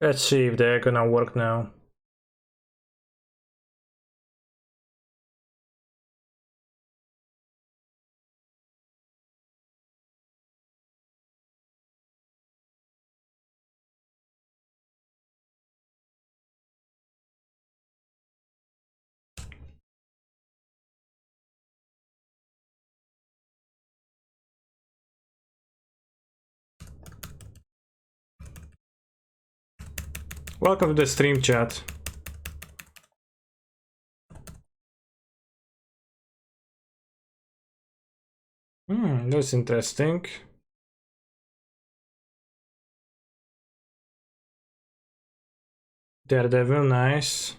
Let's see if they're gonna work now. Welcome to the stream chat. That's interesting. Daredevil, nice.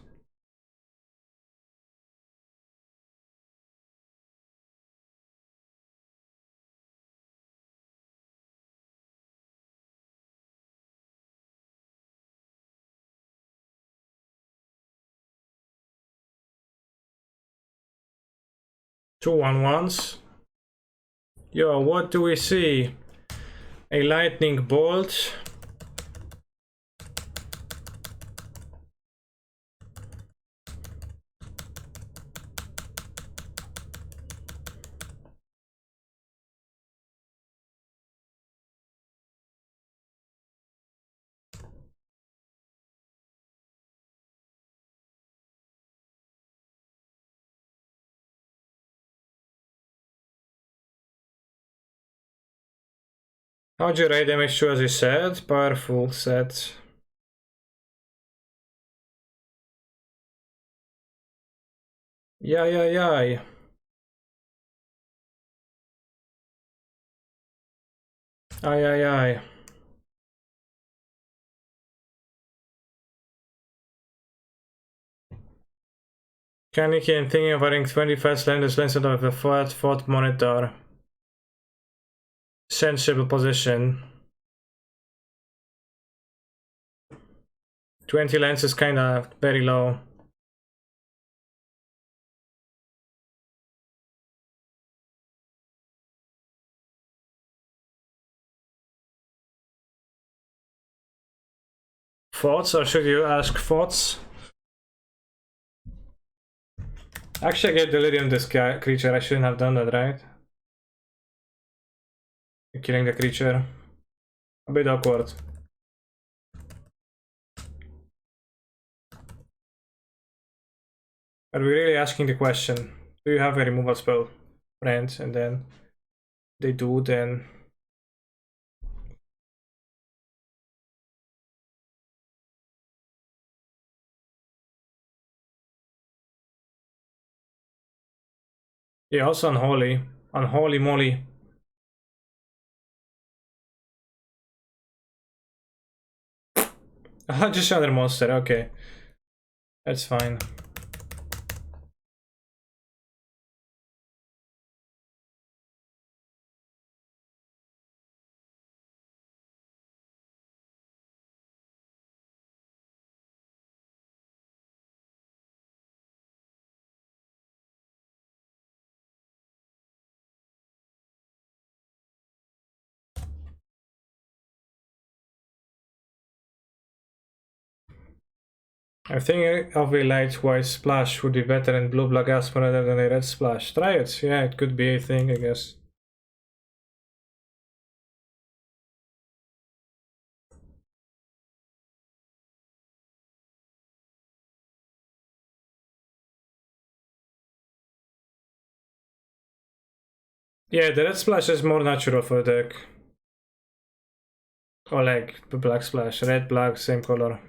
Two 1-1s. Yo, what do we see? A lightning bolt. How'd you rate damage to as you said? Powerful set. Yeah. Ay. Kenny can think of adding 25 lenses instead of a flat monitor. Sensible position. 20 lens is kinda very low. Thoughts, or should you ask thoughts? Actually, I gave delirium this creature. I shouldn't have done that, right? Killing the creature. A bit awkward. Are we really asking the question? Do you have a removal spell, friends? And then they do, then yeah, also unholy. Unholy moly. Just another monster, okay. That's fine. I think of a light white splash would be better in blue black Asmorano rather than a red splash. Try it, yeah, it could be a thing, I guess. Yeah, the red splash is more natural for the deck. Or like the black splash, red, black, same color.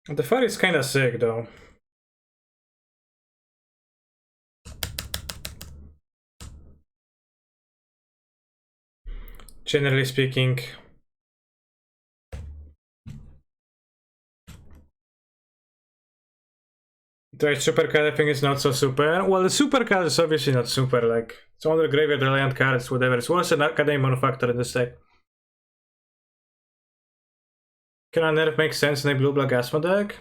The fire is kinda sick though. generally speaking. The supercard I think is not so super. Well, the supercard is obviously not super, like, it's one of the graveyard reliant cards, whatever. It's worse than Academy Manufacturer in this deck. Can a nerf make sense in a blue-black Asmo deck?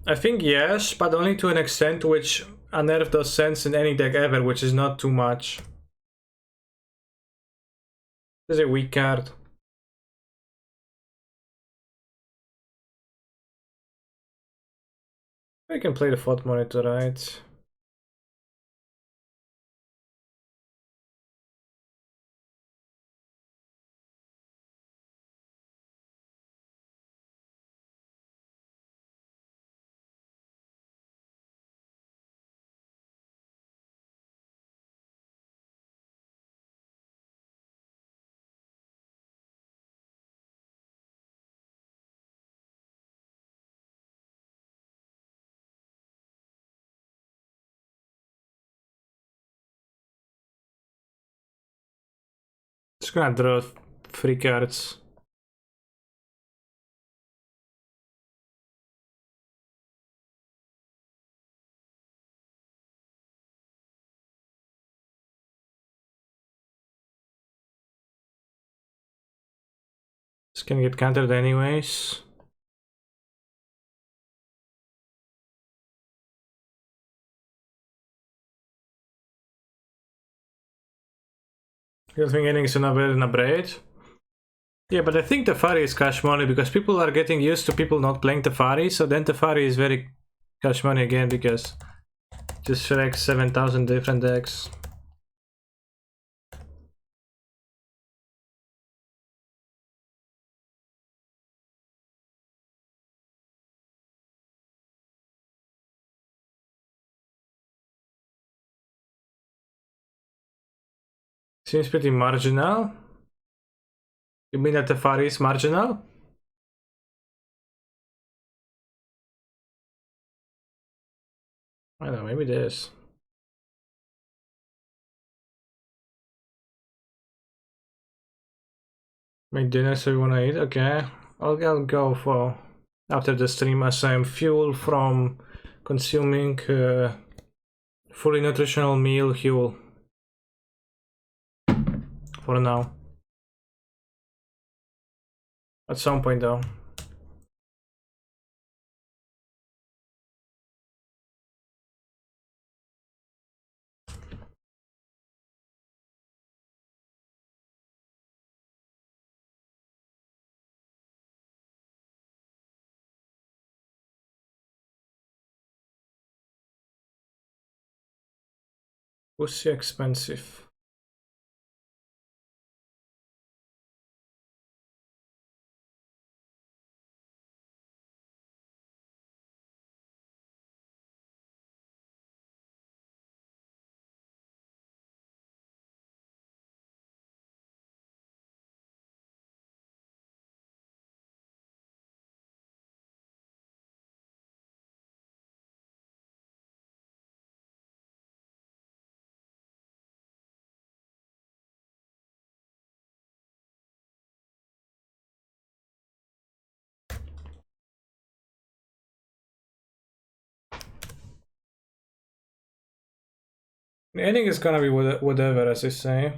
I think yes, but only to an extent which a nerf does sense in any deck ever, which is not too much. This is a weak card. I can play the Fault Monitor, right? Just gonna draw 3 cards. This can get countered anyways. You don't think anything's better than a braid? Yeah, but I think Teferi is cash money because people are getting used to people not playing Teferi, so then Teferi is very cash money again because just selects 7,000 different decks. Seems pretty marginal. You mean that Teferi is marginal? I don't know, maybe it is. Make dinner so you wanna eat? Okay. I'll go for after the stream as I'm fuel from consuming fully nutritional meal fuel. For now. At some point though. Pussy expensive. I think it's gonna be whatever, as I say.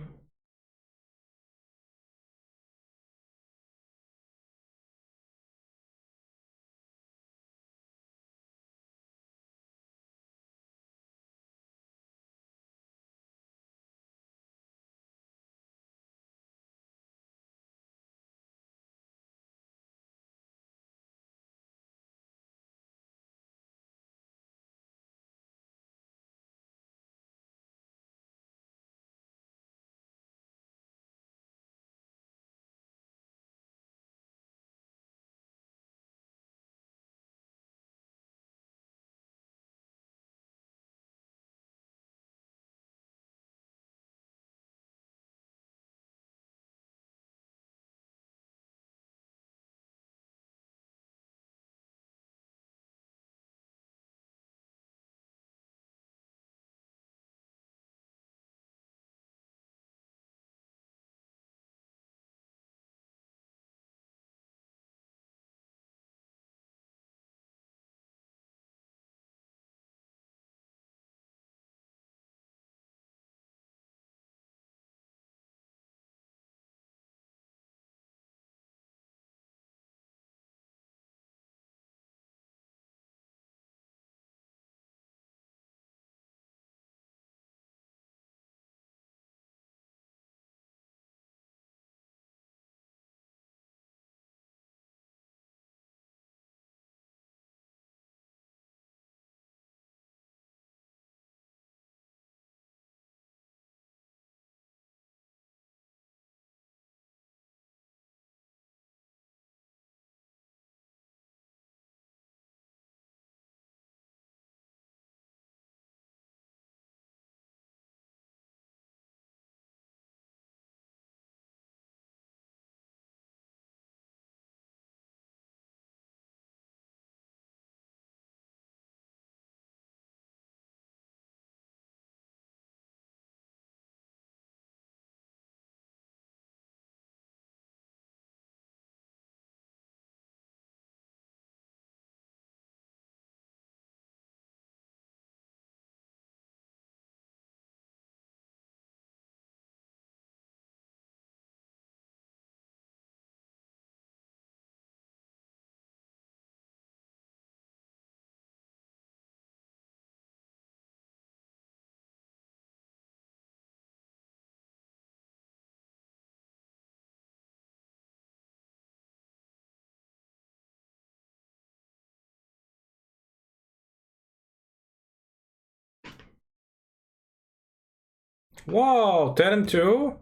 Wow, turn 2?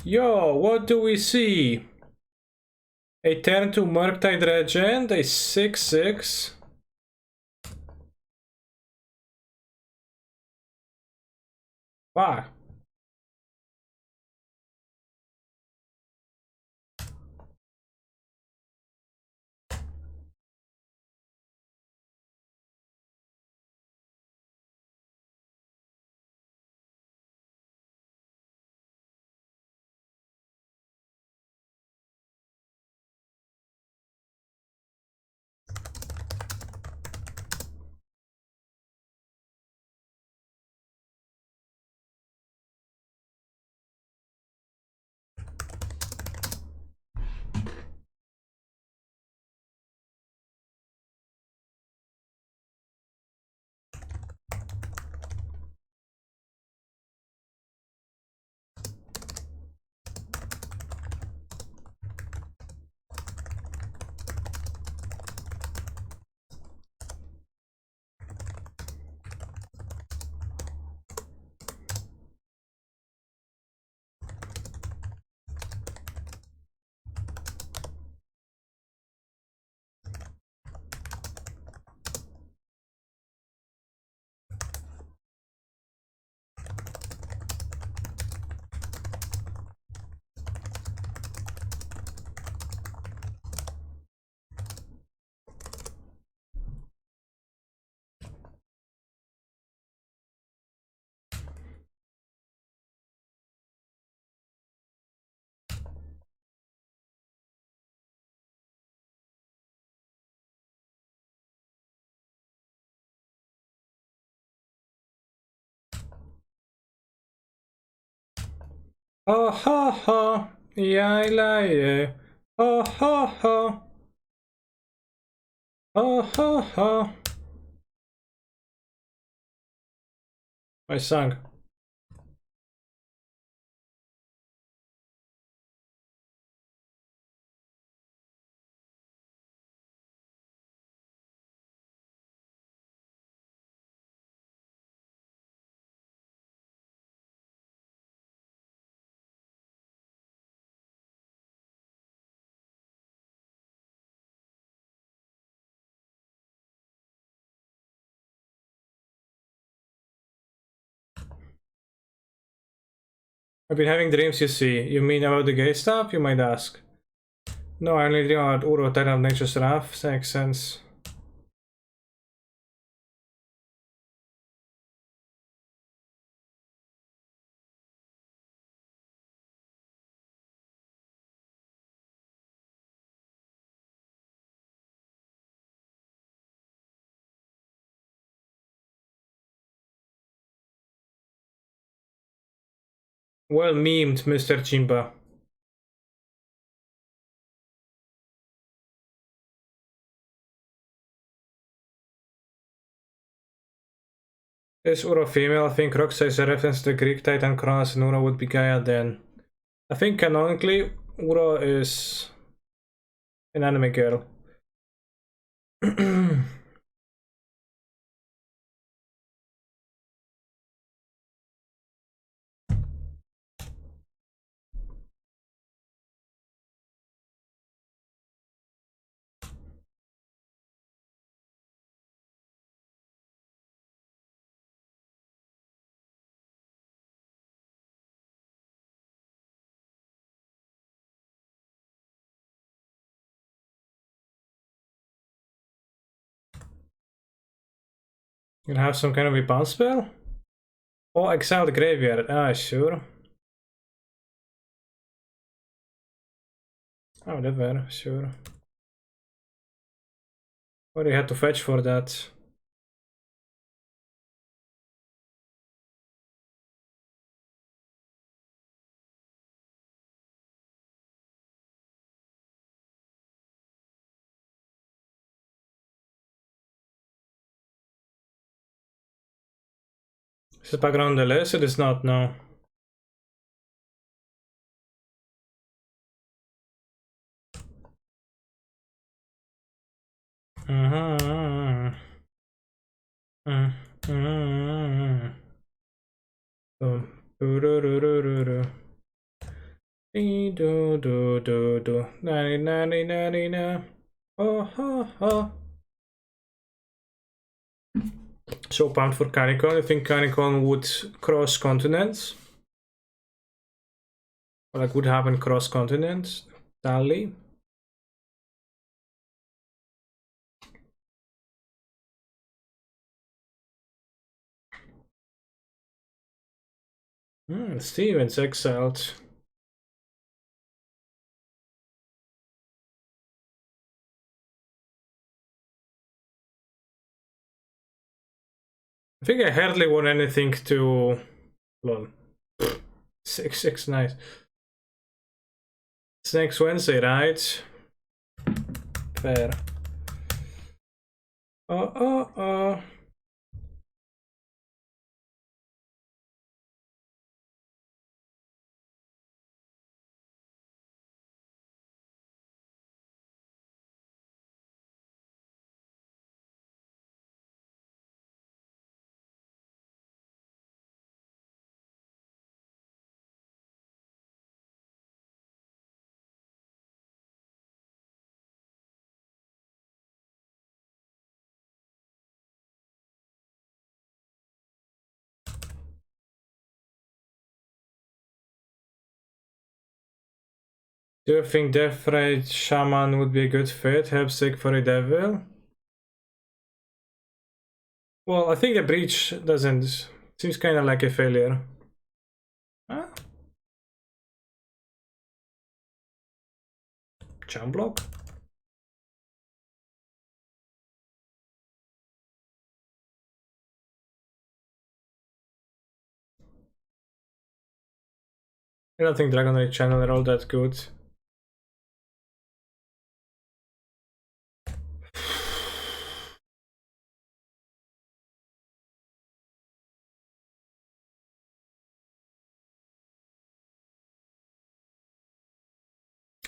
Yo, what do we see? A turn 2 Murktide Regent, a 6/6. Wow. Oh ha ha, jag lie. Oh ha ha. Oh ha ha. I sung. I've been having dreams, you see. You mean about the gay stuff, you might ask? No, I only dream about Uro, Titan of Nature's Wrath. That makes sense. Well memed, Mr. Chimba. Is Uro female? I think Roxa is a reference to the Greek Titan Kronos and Uro would be Gaia then. I think canonically, Uro is an anime girl. You have some kind of rebound spell? Oh, exile the graveyard. Ah, sure. Oh, whatever, sure. What do you have to fetch for that? Is it background on the list? It is not, no. Mm-hmm. Mm-hmm. Do-do-do-do-do-do. Do-do-do-do-do. Na-ni-na-ni-na-ni-na. Oh, ha, ha. So pumped for Canicon. I think Canicon would cross continents. Or like would happen cross continents. Tally. Steven's exiled. I think I hardly won anything to... Lol. 6-6, nice. It's next Wednesday, right? Fair. Oh. Do you think Death Rage Shaman would be a good fit? Help sick for a devil? Well, I think the breach doesn't. Seems kind of like a failure. Huh? Jump block? I don't think Dragon Rage channel are all that good.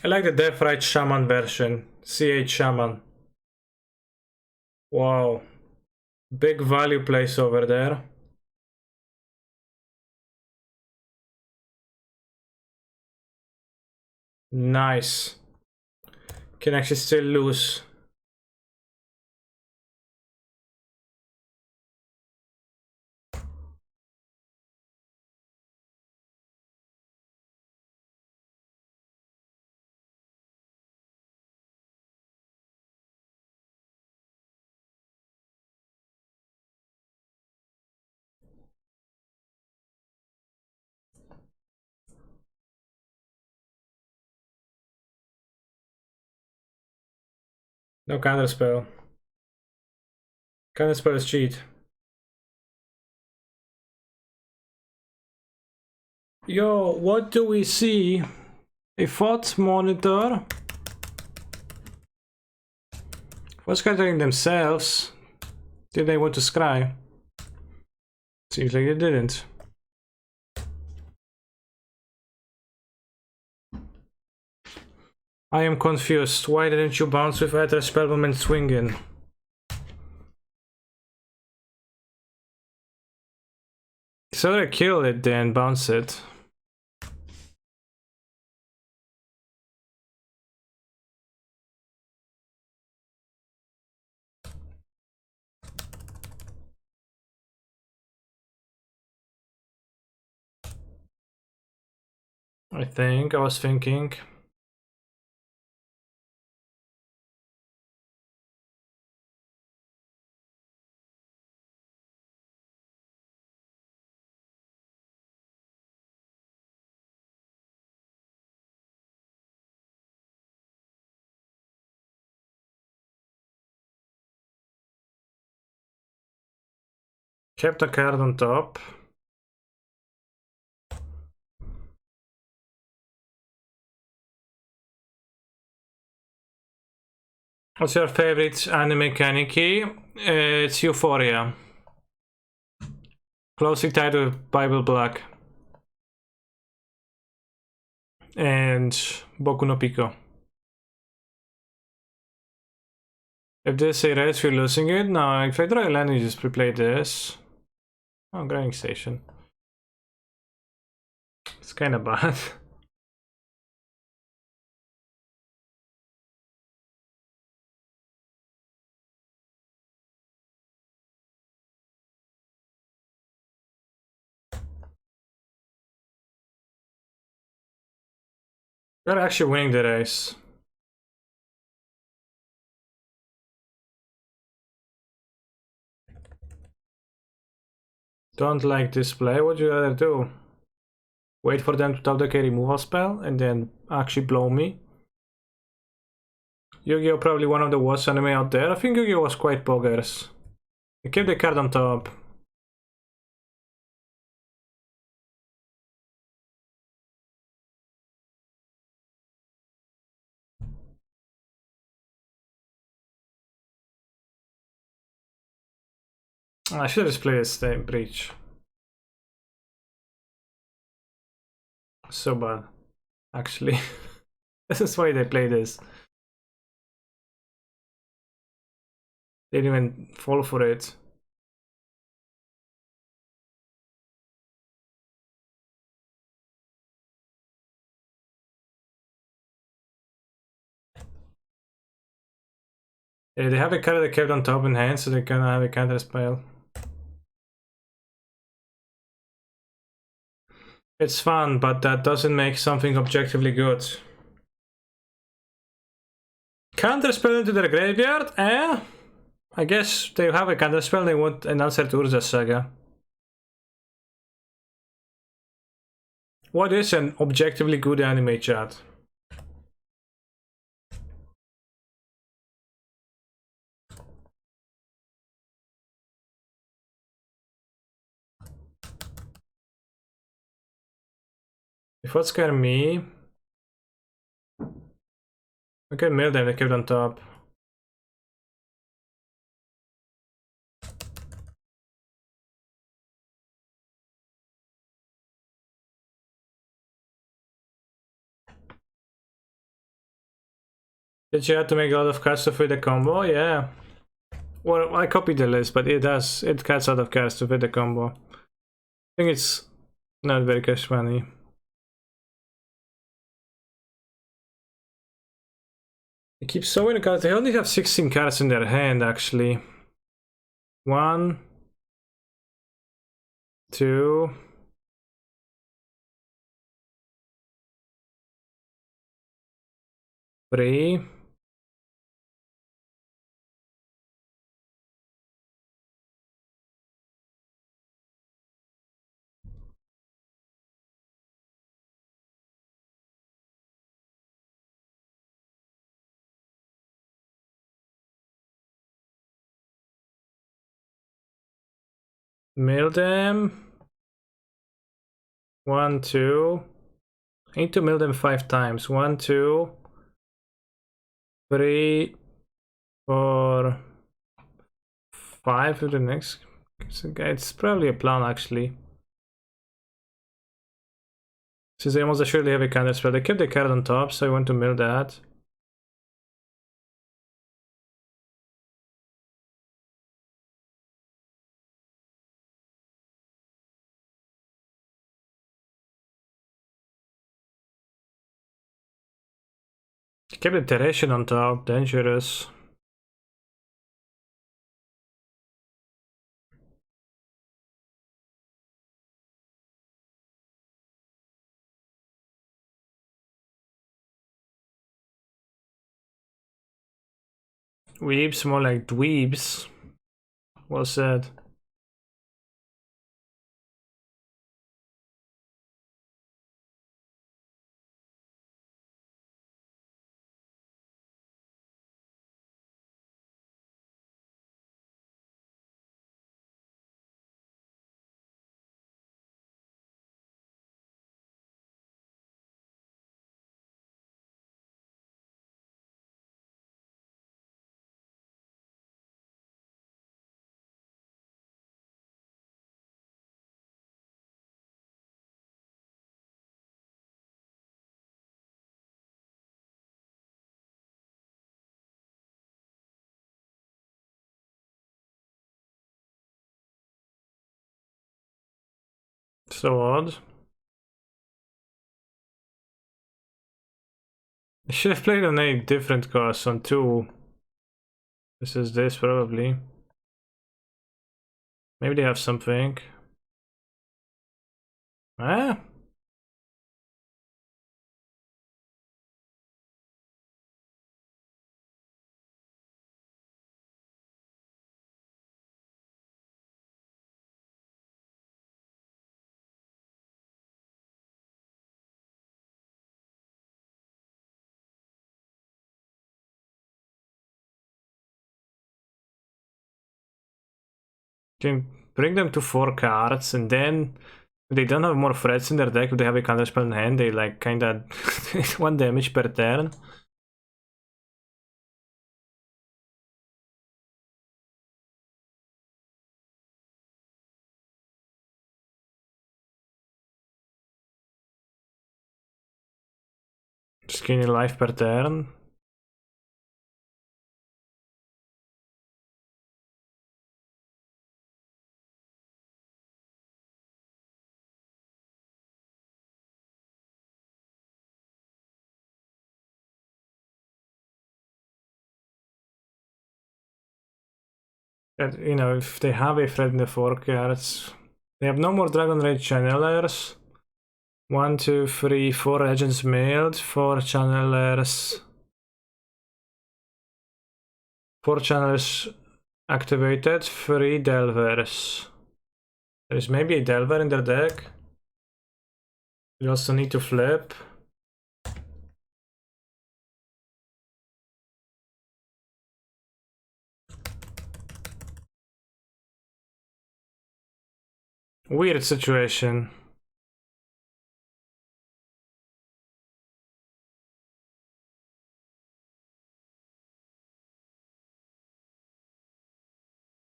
I like the Death Rage Shaman version. CH Shaman. Wow. Big value place over there. Nice. Can actually still lose. No counterspell. Counterspell is cheat. Yo, what do we see? A FOT monitor. What's scattering themselves? Did they want to scry? Seems like they didn't. I am confused. Why didn't you bounce with Aether Spellbomb and swing in? So I kill it then bounce it. I was thinking. Kept a card on top. What's your favorite anime kaneki? It's Euphoria. Closely tied to Bible Black. And Boku no Pico. If this is a race, we're losing it. No, if I draw a land, you just replay this. Oh, grinding station. It's kind of bad. We're actually winning the race. Don't like this play. What would you rather do? Wait for them to top deck a removal spell and then actually blow me? Yu-Gi-Oh! Probably one of the worst anime out there. I think Yu-Gi-Oh! Was quite boggers. I kept the card on top. I should have just played a breach. So bad, actually. This is why they play this. They didn't even fall for it. Yeah, they have a card they kept on top in hand, so they can have a counter spell. It's fun, but that doesn't make something objectively good. Counter spell into their graveyard? Eh? I guess they have a counter spell, they want an answer to Urza Saga. What is an objectively good anime, chat? If what scare me, I can mill them, they kept on top. Did you have to make a lot of cards to fit the combo? Yeah. Well, I copied the list, but it cuts out of cards to fit the combo. I think it's not very cash money. They keep so many cards. They only have 16 cards in their hand, actually. 1, 2, 3. Mill them. 1, 2. I need to mill them 5 times. 1, 2, 3, 4, 5 to the next. It's probably a plan, actually. Since they almost assuredly have a counter spell, they kept the card on top, so I want to mill that. Kept the Terration on top, dangerous. Weebs, more like dweebs. Well said. So odd. I should have played on a different cost, on 2. This is this, probably. Maybe they have something. Ah? Can bring them to 4 cards, and then if they don't have more threats in their deck, if they have a counterspell in hand, they like kinda 1 damage per turn. Skinny life per turn. And, you know, if they have a threat in the 4 cards, they have no more Dragon Rage Channelers. 1, 2, 3, 4 Legends Mailed, 4 Channelers. 4 Channelers activated, 3 Delvers. There is maybe a Delver in their deck. You also need to flip. Weird situation.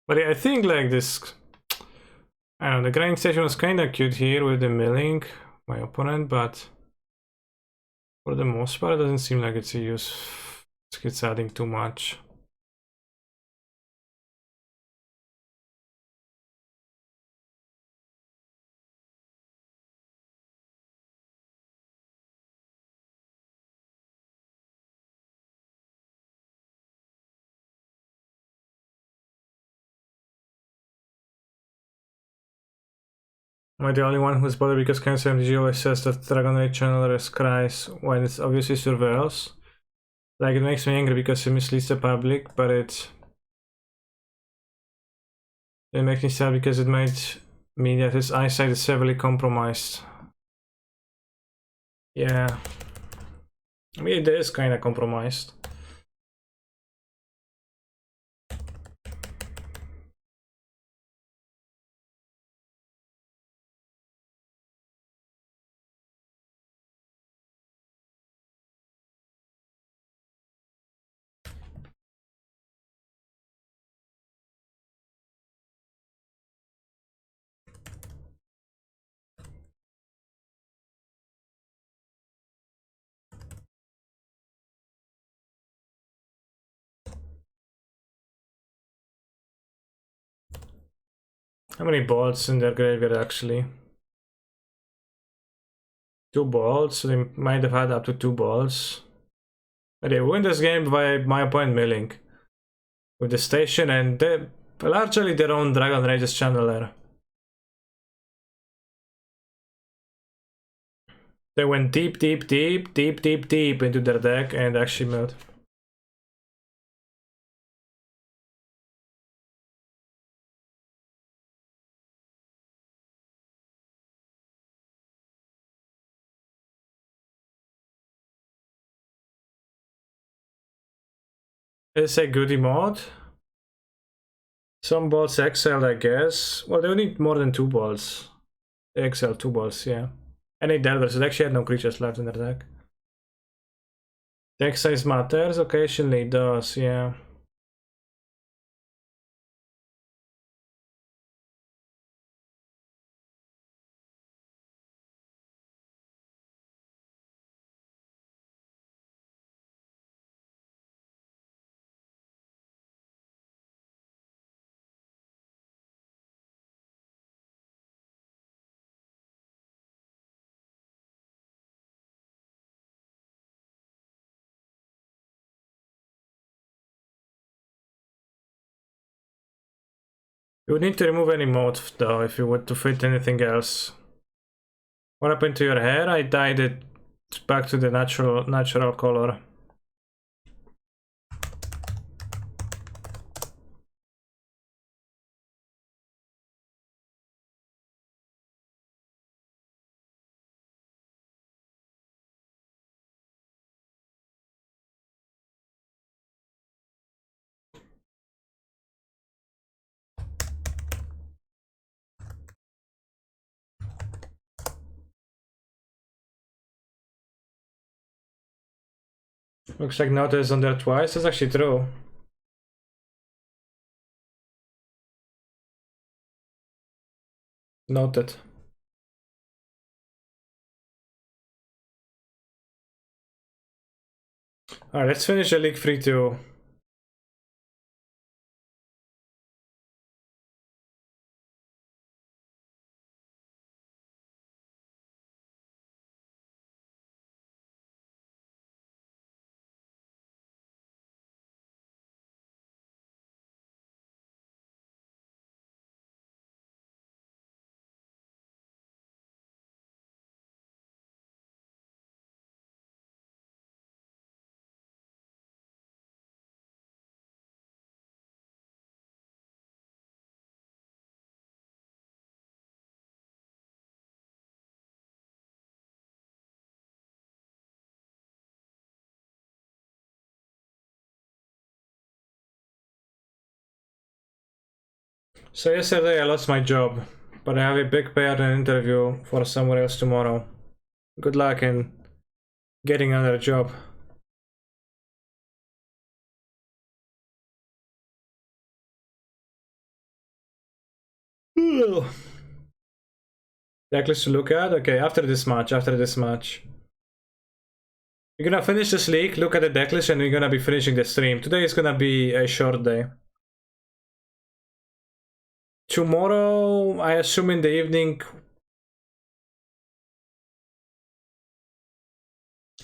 But I think like this, I don't know, the grinding station was kinda cute here with the milling, my opponent, but for the most part it doesn't seem like it's a use, it's adding too much. Am I the only one who's bothered because Cancer MTG always says that Dragon Rage Channeler cries when it's obviously surveils? Like, it makes me angry because it misleads the public, but it makes me sad because it might mean that his eyesight is severely compromised. Yeah. I mean, it is kinda compromised. How many balls in their graveyard actually? 2 balls, so they might have had up to 2 balls. But they win this game by my opponent milling. With the station and largely their own Dragon Rage's Channeler. They went deep, deep, deep, deep, deep, deep into their deck and actually milled. It's a goodie mod. Some balls exiled, I guess. Well, they would need more than 2 balls. They exiled 2 balls, yeah. And a Delver, so they actually had no creatures left in their deck. Deck size matters, occasionally it does, yeah. You would need to remove any motes though if you were to fit anything else. What happened to your hair? I dyed it back to the natural color. Looks like Nota is on there twice. That's actually true. Noted. Alright, let's finish the League Free 2. So yesterday I lost my job, but I have a big payout and interview for somewhere else tomorrow. Good luck in getting another job. Decklist to look at? Okay, after this match. We're gonna finish this league, look at the decklist, and we're gonna be finishing the stream. Today is gonna be a short day. Tomorrow, I assume in the evening,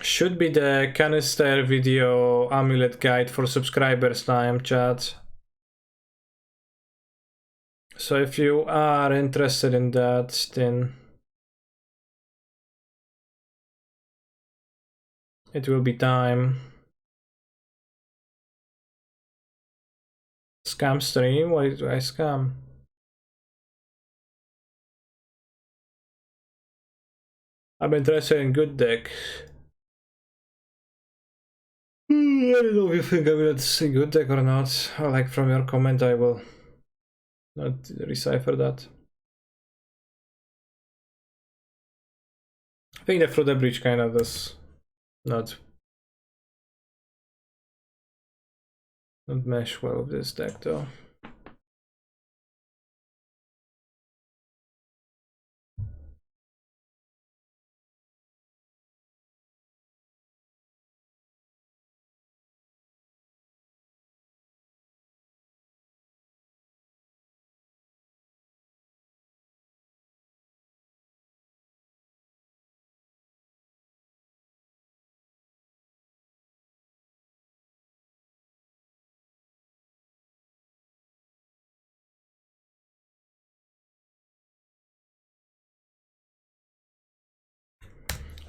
should be the canister video amulet guide for subscribers time, chat. So if you are interested in that, then it will be time. Scam stream? Why do I scam? I'm interested in good deck. I don't know if you think I'm gonna see good deck or not. Like from your comment, I will not decipher that. I think the Fruit Breach kind of does not mesh well with this deck though.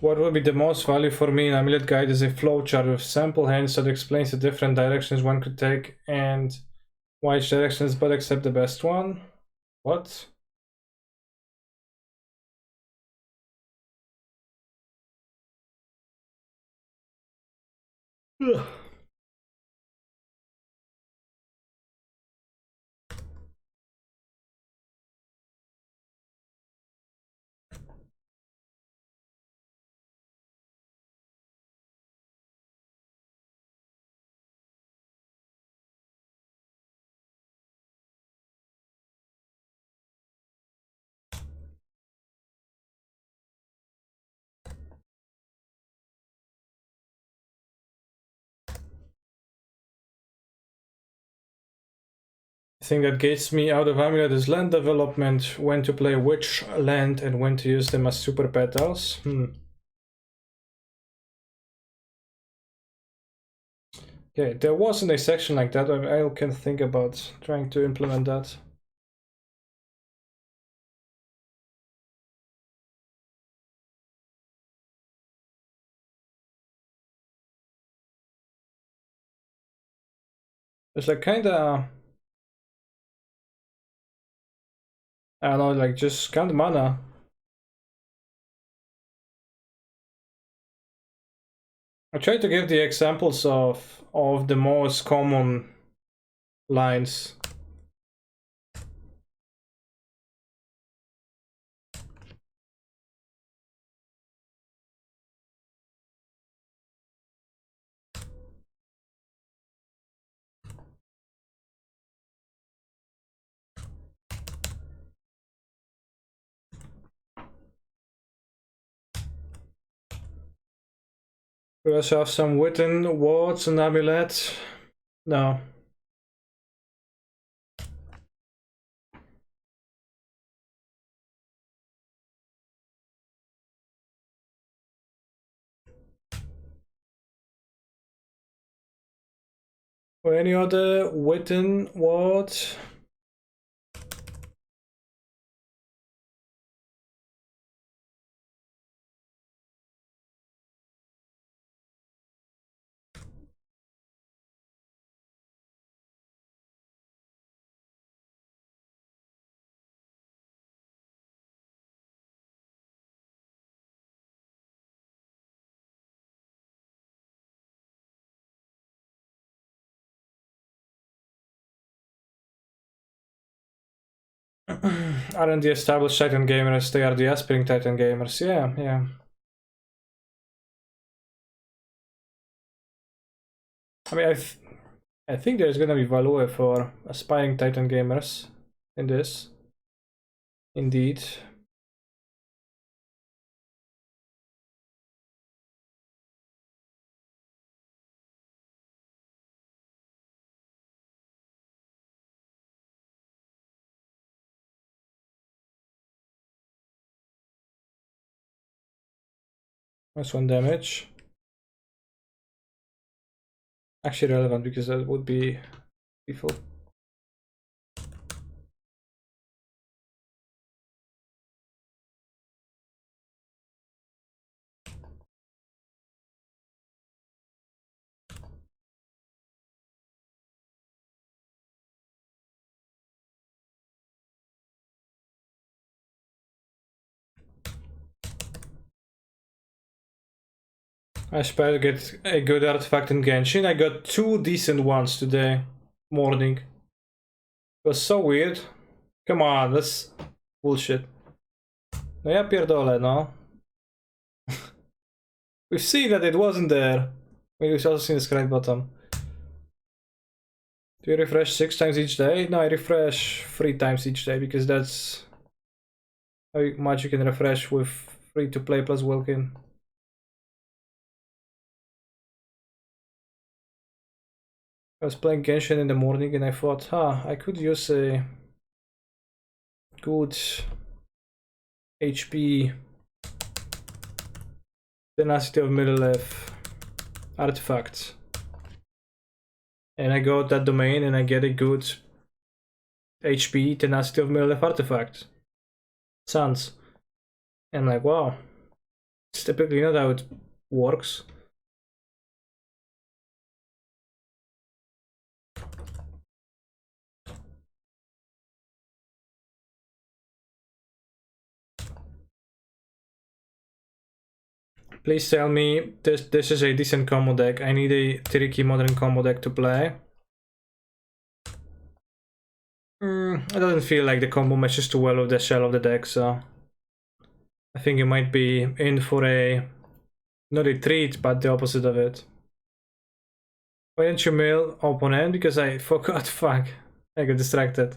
What would be the most value for me in Amulet Guide is a flowchart with sample hands that explains the different directions one could take and why each direction is but except the best one. What? Ugh. The thing that gets me out of Amulet is land development, when to play which land and when to use them as super petals. Okay, there wasn't a section like that. I can think about trying to implement that. It's like kinda, I don't know, like just count mana. I try to give the examples of the most common lines. We also have some written words and amulet. No. Or any other written words? Aren't the established Titan gamers, they are the aspiring Titan gamers. Yeah, yeah. I mean, I think there's gonna be value for aspiring Titan gamers in this. Indeed. That's one damage. Actually relevant because that would be default. I aspire to get a good artifact in Genshin. I got 2 decent ones today morning. It was so weird. Come on, that's bullshit. No ja pierdolę, no. We've seen that it wasn't there. We've also seen the screen bottom. Do you refresh 6 times each day? No, I refresh 3 times each day because that's how much you can refresh with free to play plus Wilkin. I was playing Genshin in the morning and I thought, I could use a good HP tenacity of middle left artifact. And I got that domain and I get a good HP tenacity of middle left artifact. Sans. And I'm like, wow. It's typically not how it works. Please tell me this is a decent combo deck. I need a tricky modern combo deck to play. It doesn't feel like the combo matches too well with the shell of the deck, so I think you might be in for a not a treat, but the opposite of it. Why didn't you mail opponent? Because I forgot. Fuck, I got distracted.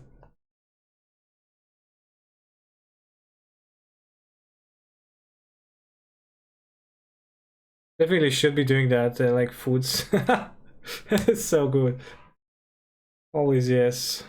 Definitely should be doing that, like foods. It's so good. Always yes.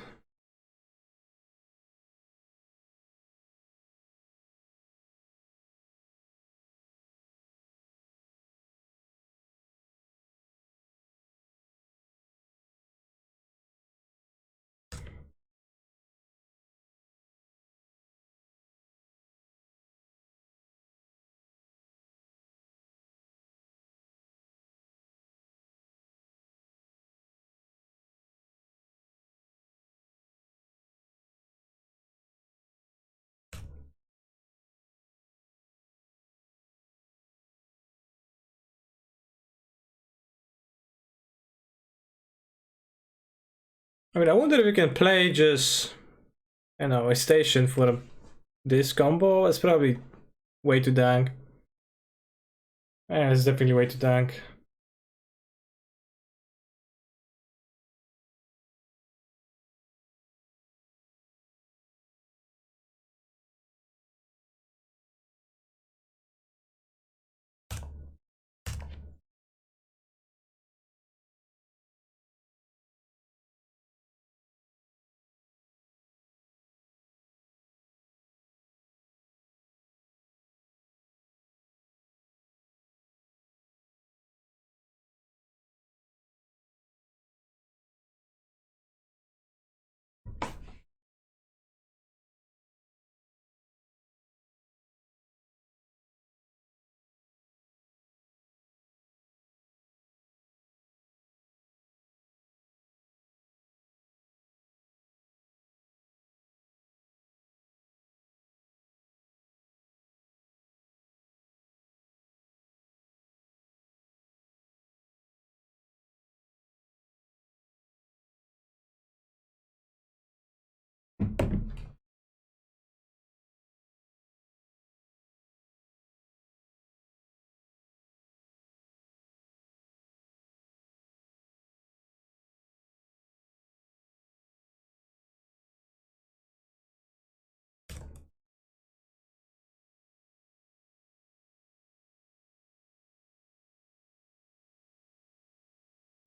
I mean, I wonder if you can play just, you know, a station for this combo. It's probably way too dank. Yeah, it's definitely way too dank.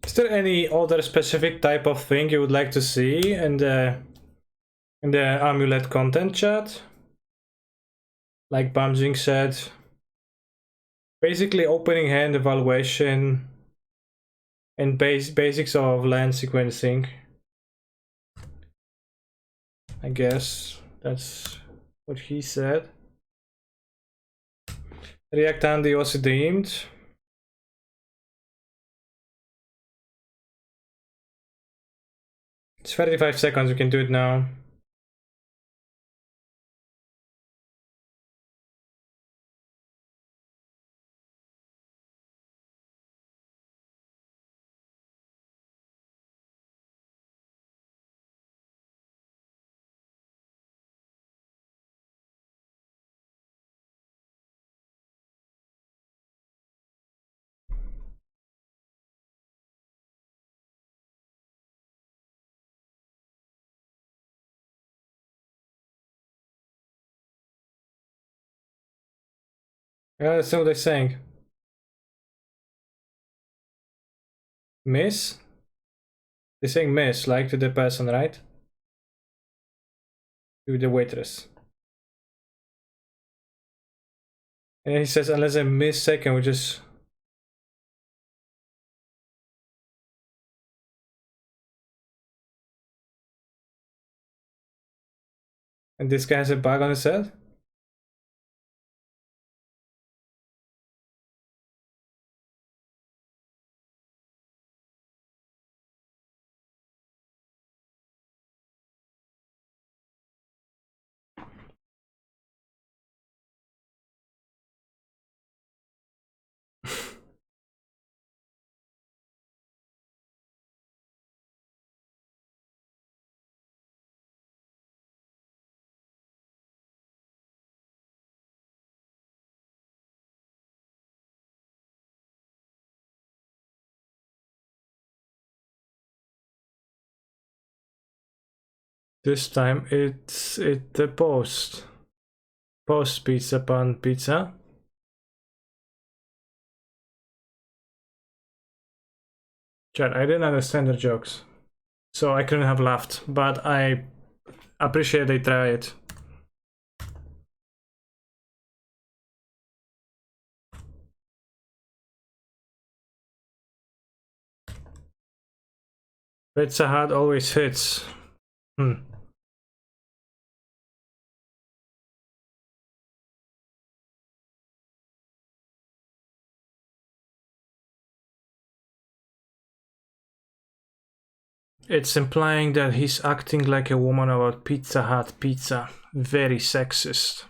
Is there any other specific type of thing you would like to see in the amulet content chat? Like Bamjing said, basically opening hand evaluation and basics of land sequencing. I guess that's what he said. React Andy was deemed. It's 35 seconds, we can do it now. Yeah, that's what they're saying. Miss? They're saying miss, like to the person, right? To the waitress. And he says, unless I miss second, we just... And this guy has a bug on his head? This time it's the post pizza pan pizza. Chat, I didn't understand their jokes, so I couldn't have laughed, but I appreciate they try it. Pizza Hut always hits. It's implying that he's acting like a woman about Pizza Hut pizza. Very sexist.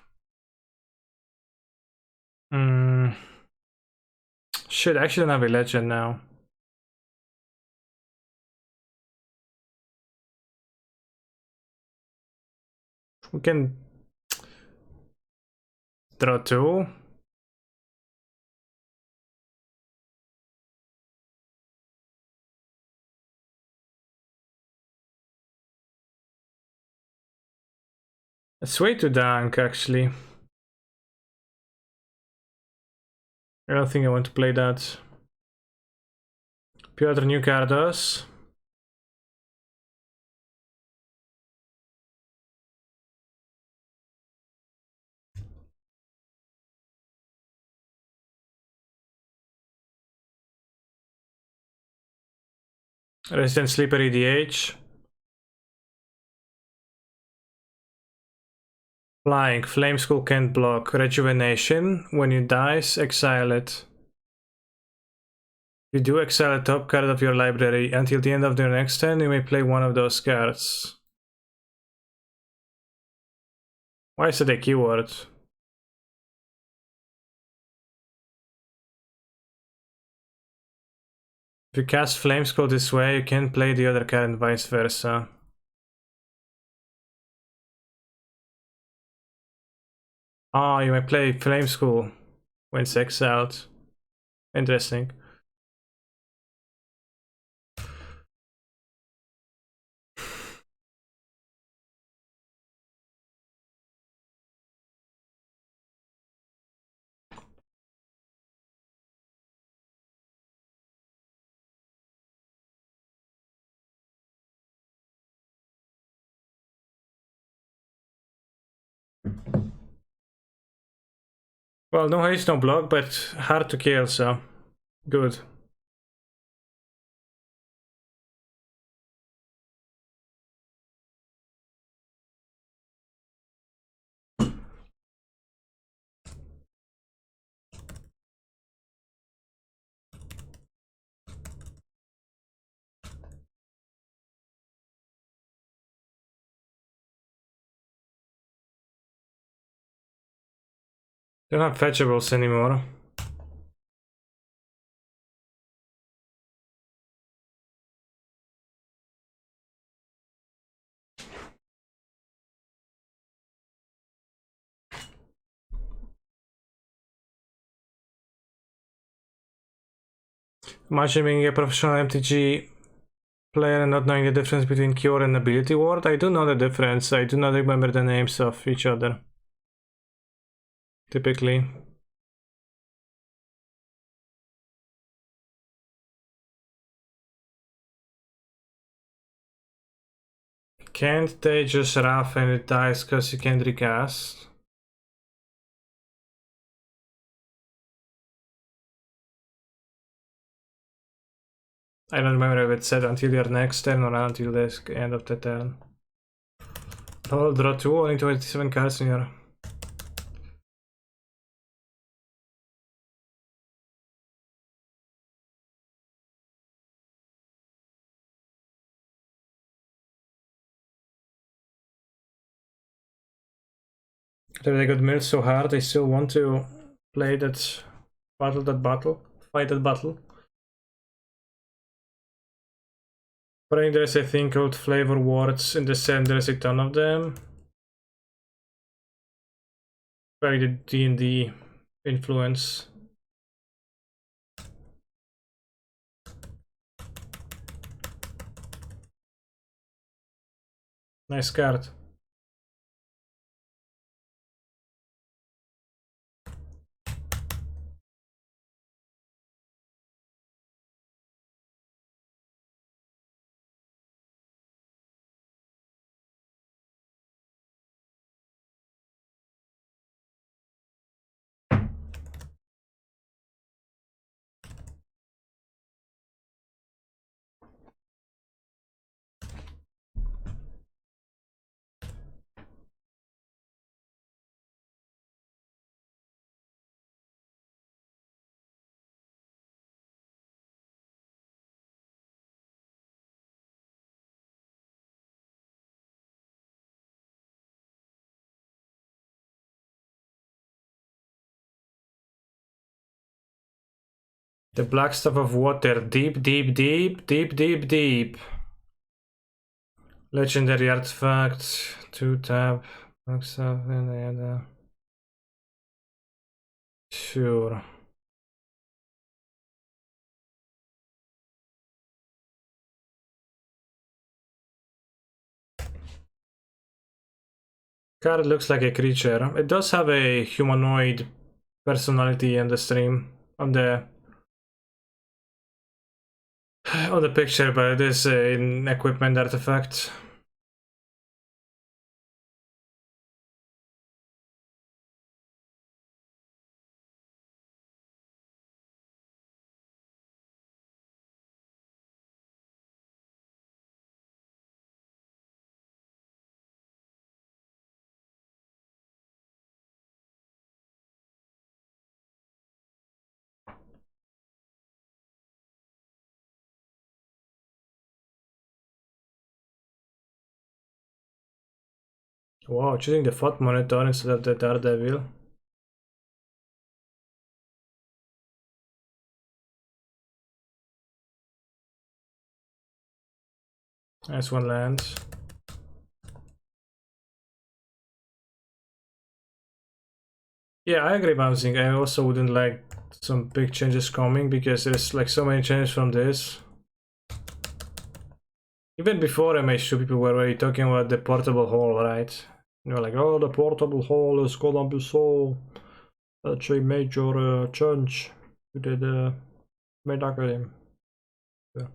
Shit, I actually don't have a legend now. We can draw 2. It's way too dank, actually. I don't think I want to play that. Piotr new cards. Resident Sleeper EDH. Flying. Flame Skull can't block. Rejuvenation. When you dies, exile it. You do exile a top card of your library. Until the end of your next turn, you may play one of those cards. Why is it a keyword? If you cast Flame Skull this way, you can't play the other card and vice versa. Oh, you may play Flame Skull when it's exiled. Interesting. Well, no haste, no block, but hard to kill, so good. Don't have fetchables anymore. Imagine being a professional MTG player and not knowing the difference between Cure and Ability Ward. I do know the difference. I do not remember the names of each other. Typically. Can't they just Wrath and it dies because you can't recast? I don't remember if it said until your next turn or until the end of the turn. Oh, draw 2, only 27 cards in your... They got milled so hard, they still want to play that battle, fight that battle. But there's a thing called flavor wards in the set, there's a ton of them. Very the D&D influence. Nice card. The black stuff of water, deep, deep, deep, deep, deep, deep. Legendary artifact, 2 tap, Looks up and then sure. Card looks like a creature. It does have a humanoid personality in the stream on the picture, but it is an equipment artifact. Wow, choosing the FOT monitor instead of the Daredevil. Nice one lands. Yeah, I agree, bouncing. I also wouldn't like some big changes coming because there's like so many changes from this. Even before MH2, people were already talking about the portable hole, right? You know, like, oh, the portable hole is gonna be so such a major change to the meta game. Yeah.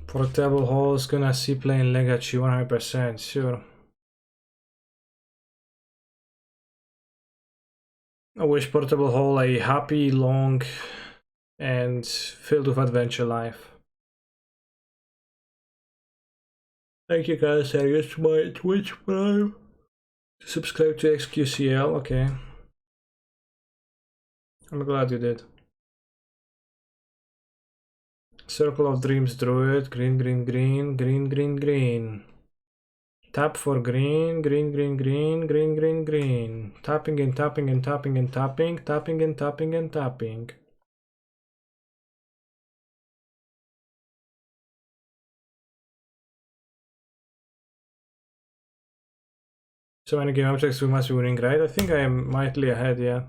Portable hole is gonna see playing Legacy 100%, sure. I wish Portable Hole a happy, long, and filled with adventure life. Thank you guys, I used my Twitch Prime. Subscribe to XQCL, okay. I'm glad you did. Circle of Dreams Druid, green, green, green, green, green, green. Tap for green, green, green, green, green, green, green. Tapping and tapping and tapping and tapping, tapping and tapping and tapping. So many game objects we must be winning, right? I think I am mightily ahead, yeah.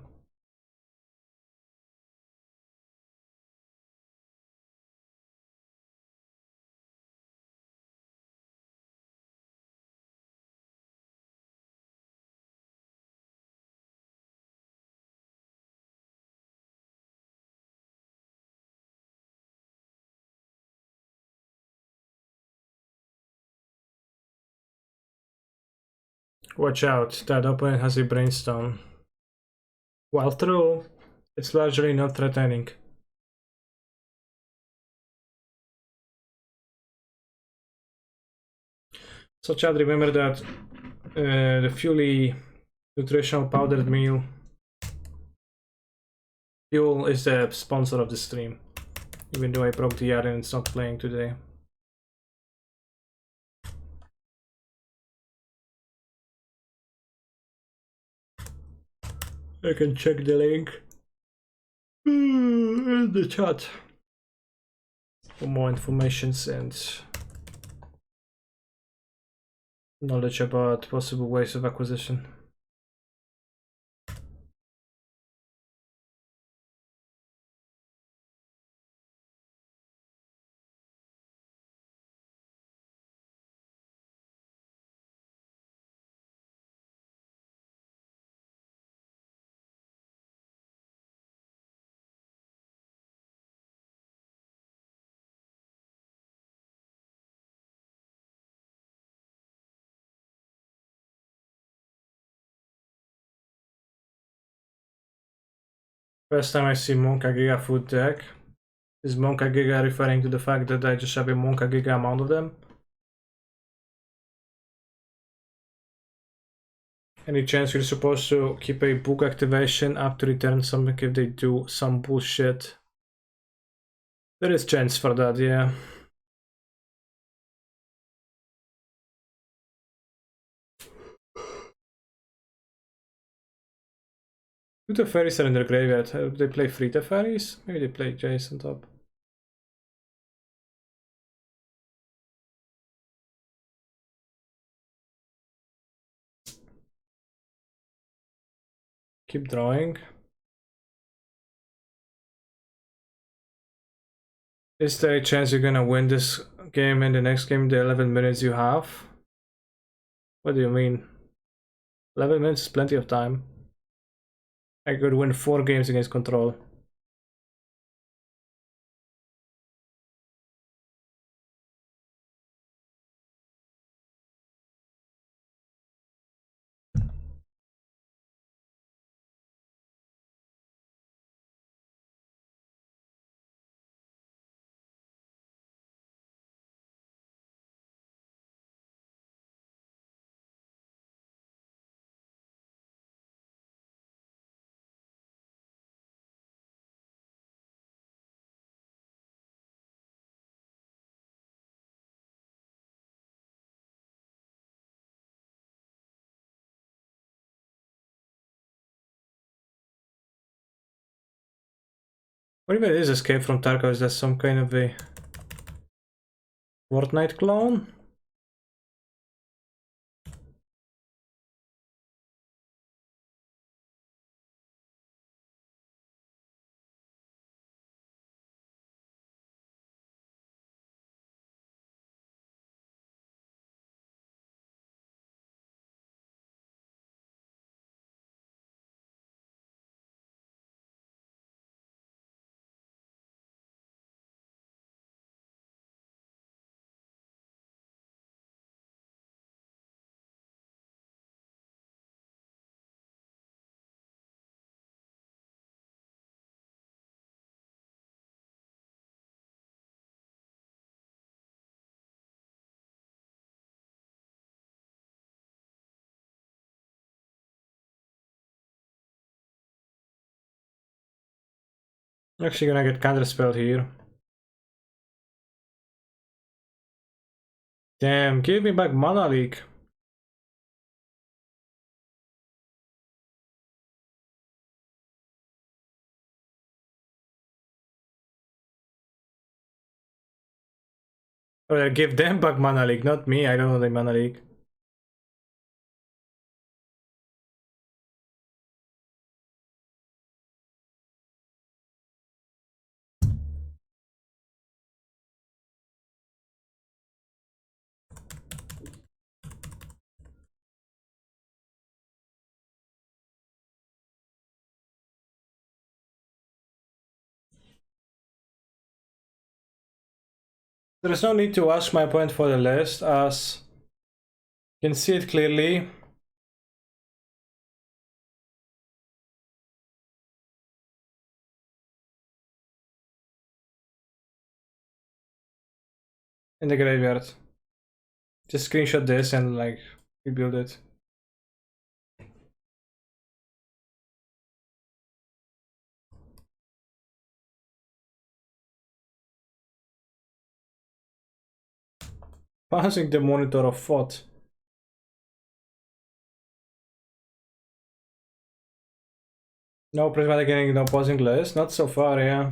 Watch out, that opponent has a brainstorm. While true, it's largely not threatening. So Chad, remember that the Fuely nutritional powdered meal fuel is the sponsor of the stream. Even though I broke the ad and it's not playing today. I can check the link in the chat for more information and knowledge about possible ways of acquisition. First time I see Monka Giga food deck. Is Monka Giga referring to the fact that I just have a Monka Giga amount of them? Any chance you're supposed to keep a book activation up to return something if they do some bullshit? There is chance for that, yeah. Do the fairies are in their graveyard? Do they play free the fairies? Maybe they play Jason top. Keep drawing. Is there a chance you're gonna win this game and the next game, the 11 minutes you have? What do you mean? 11 minutes is plenty of time. I could win 4 games against Control. What even is Escape from Tarkov? Is that some kind of a Fortnite clone? Actually gonna get counterspelled here. Damn, give me back Mana Leak. Or give them back Mana Leak, not me. I don't know the Mana Leak. There's no need to ask my point for the list, as you can see it clearly. In the graveyard. Just screenshot this and like rebuild it. Passing the monitor of what? No prismatic ending, no pausing list. Not so far, yeah.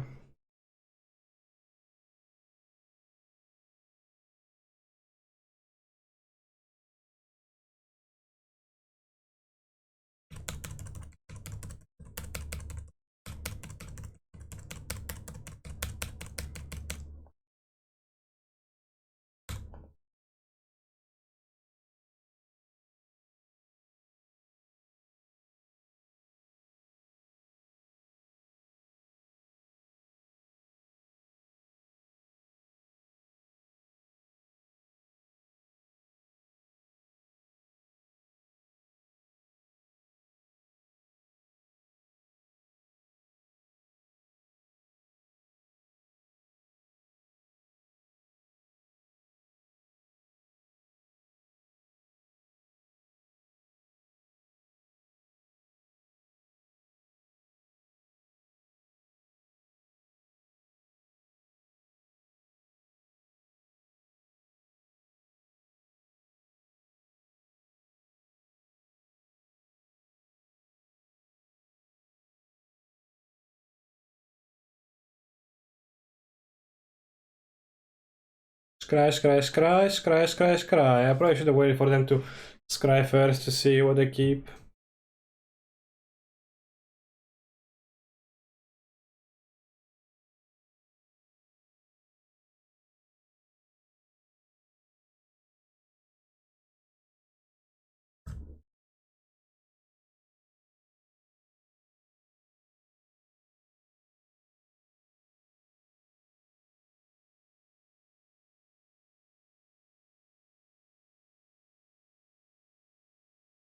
Scry, scry, scry, scry, scry, scry. I probably should have waited for them to scry first to see what they keep.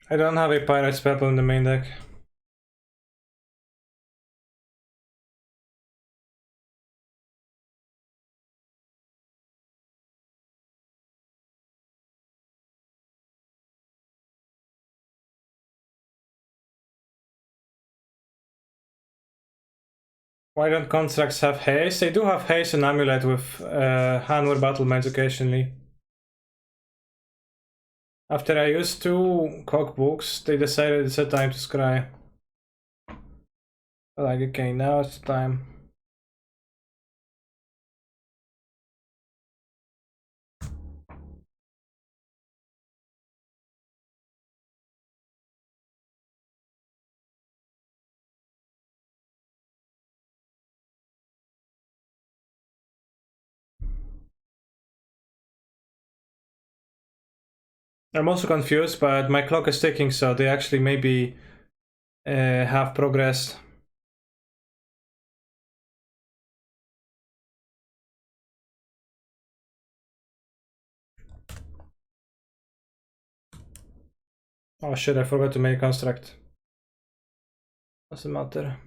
I don't have a Pirate's Purple in the main deck. Why don't constructs have haste? They do have haste and amulet with Hanwar Battlements occasionally. After I used 2 cookbooks, they decided it's a time to scry. Like, okay, now it's time. I'm also confused, but my clock is ticking, so they actually maybe have progressed. Oh shit, I forgot to make a construct. Doesn't matter.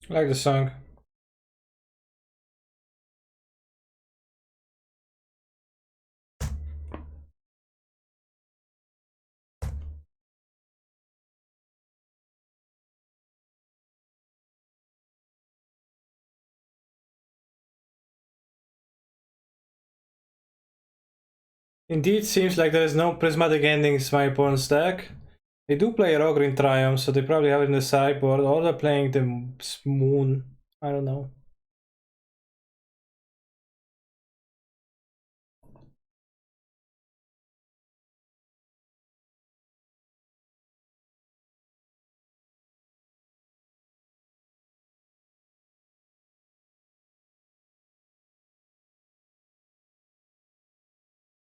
I like the song. Indeed, seems like there is no prismatic endings in my opponent's deck. They do play Rogue in Triumph, so they probably have it in the sideboard, or they're playing the Moon. I don't know.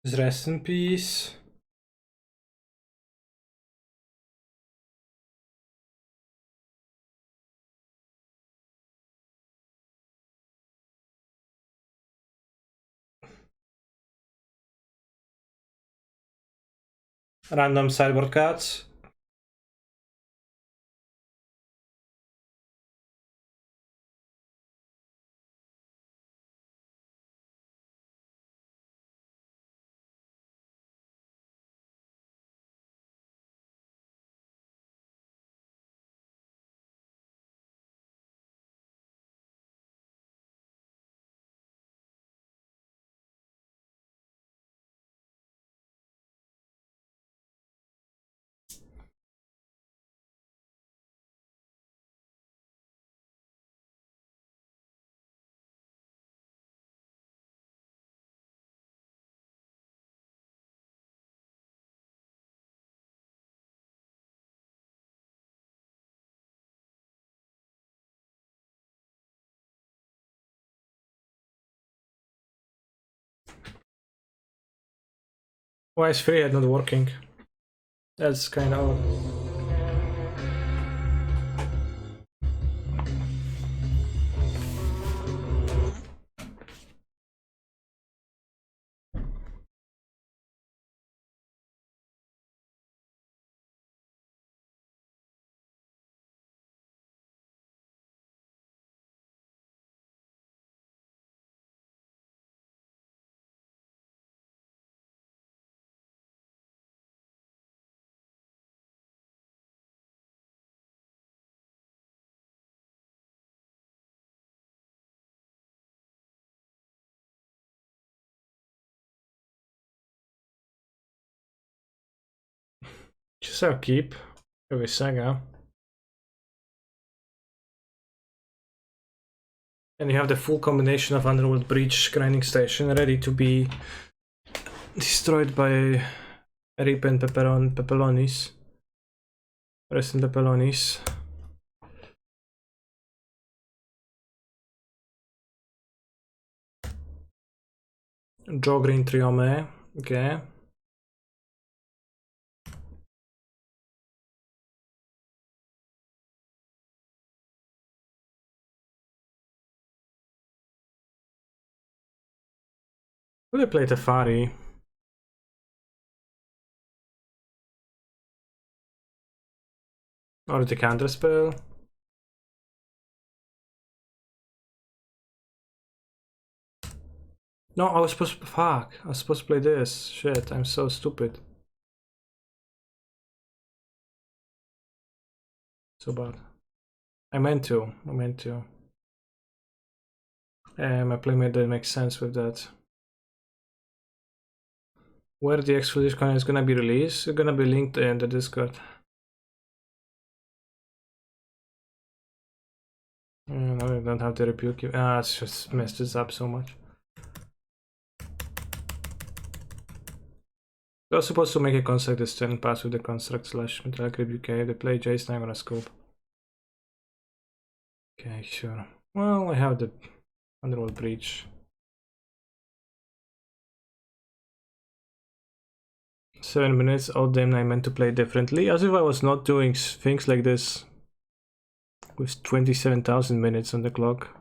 Just rest in peace. Random sideboard cards. Why is free head not working? That's kind of odd. Just I'll keep every saga. And you have the full combination of Underworld Breach grinding station ready to be destroyed by Rip and Peppelonis. Rest in Peppelonis. Draw green Triome. Okay. Will I play Tefari? Or the counter spell? No, I was supposed to. Fuck. I was supposed to play this. Shit, I'm so stupid. So bad. I meant to. My playmate didn't make sense with that. Where the exclusive content is gonna be released? It's gonna be linked in the Discord. No, I don't have to rebuke you. Ah, it's just messed this up so much. I was supposed to make a construct this turn pass with the construct slash metallic rebuke. If they play Jason, I'm gonna scope. Okay, sure. Well, I have the Underworld Breach. 7 minutes. Oh damn, I meant to play differently. As if I was not doing things like this with 27,000 minutes on the clock.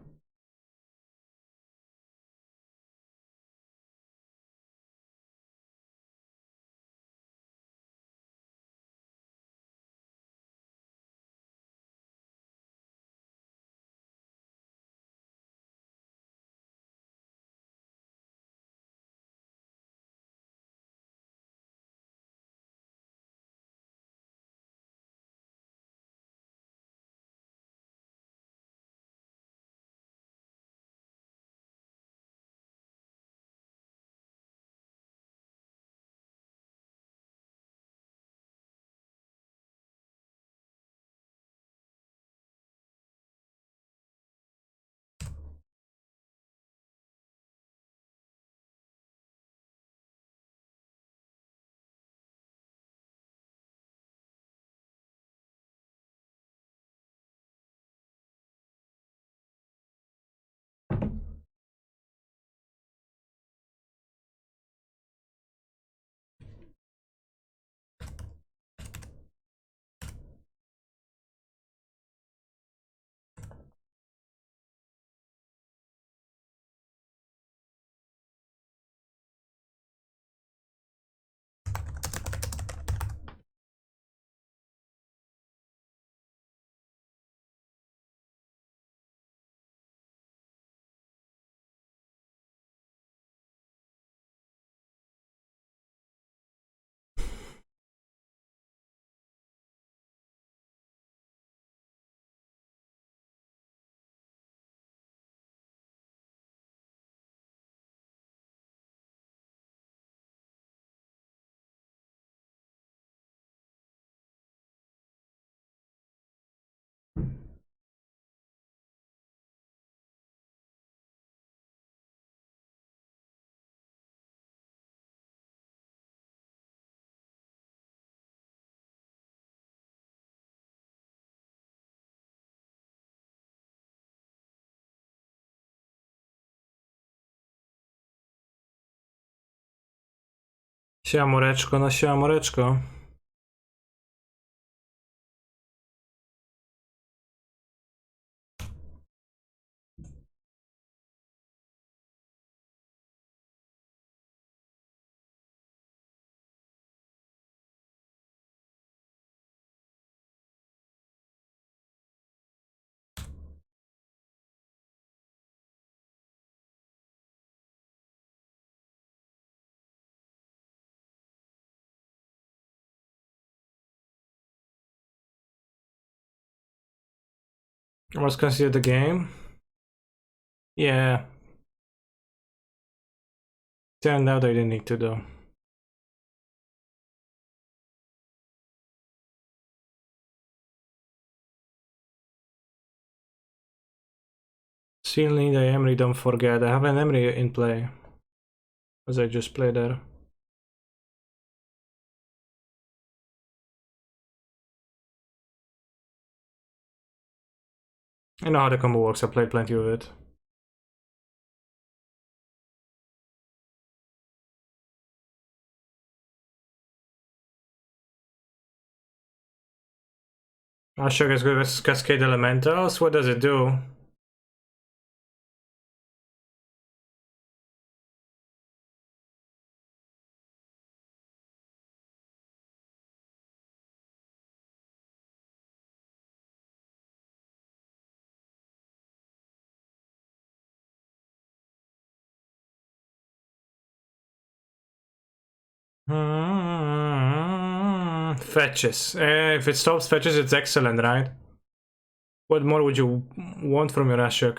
Siamoreczko na siamoreczko. Let's consider the game. Yeah. Turned out I didn't need to though. Still need a Emery, don't forget. I have an Emery in play. As I just played there. I know how the combo works, I played plenty of it. Ashok is good with Cascade Elementals. What does it do? Fetches. If it stops fetches, it's excellent, right? What more would you want from your Ashok?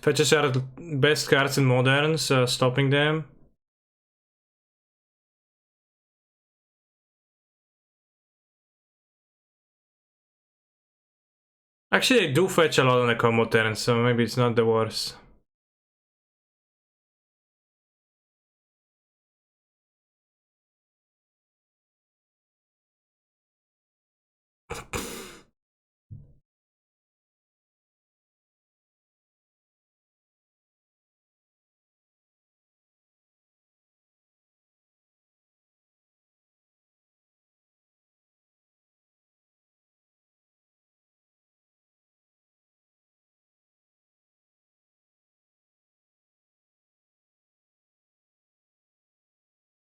Fetches are the best cards in Modern, so stopping them. Actually, they do fetch a lot on the combo turn, so maybe it's not the worst.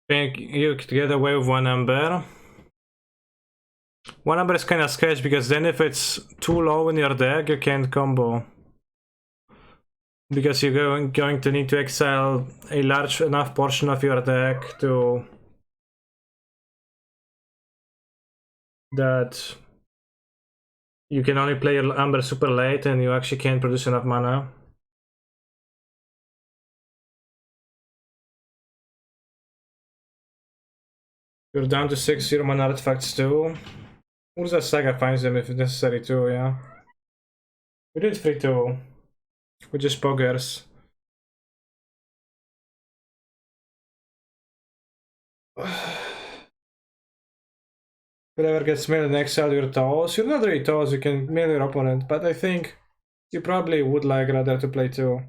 Think you could get away with one number. One number is kind of sketch because then if it's too low in your deck, you can't combo. Because you're going to need to exile a large enough portion of your deck to that you can only play your Amber super late and you actually can't produce enough mana. You're down to 6 0 mana artifacts too. Urza Saga finds them if necessary too, yeah. We did 3-2. We just poggers. Whatever gets milled and exile your toes. You're not really toes, you can mill your opponent, but I think you probably would like rather to play 2.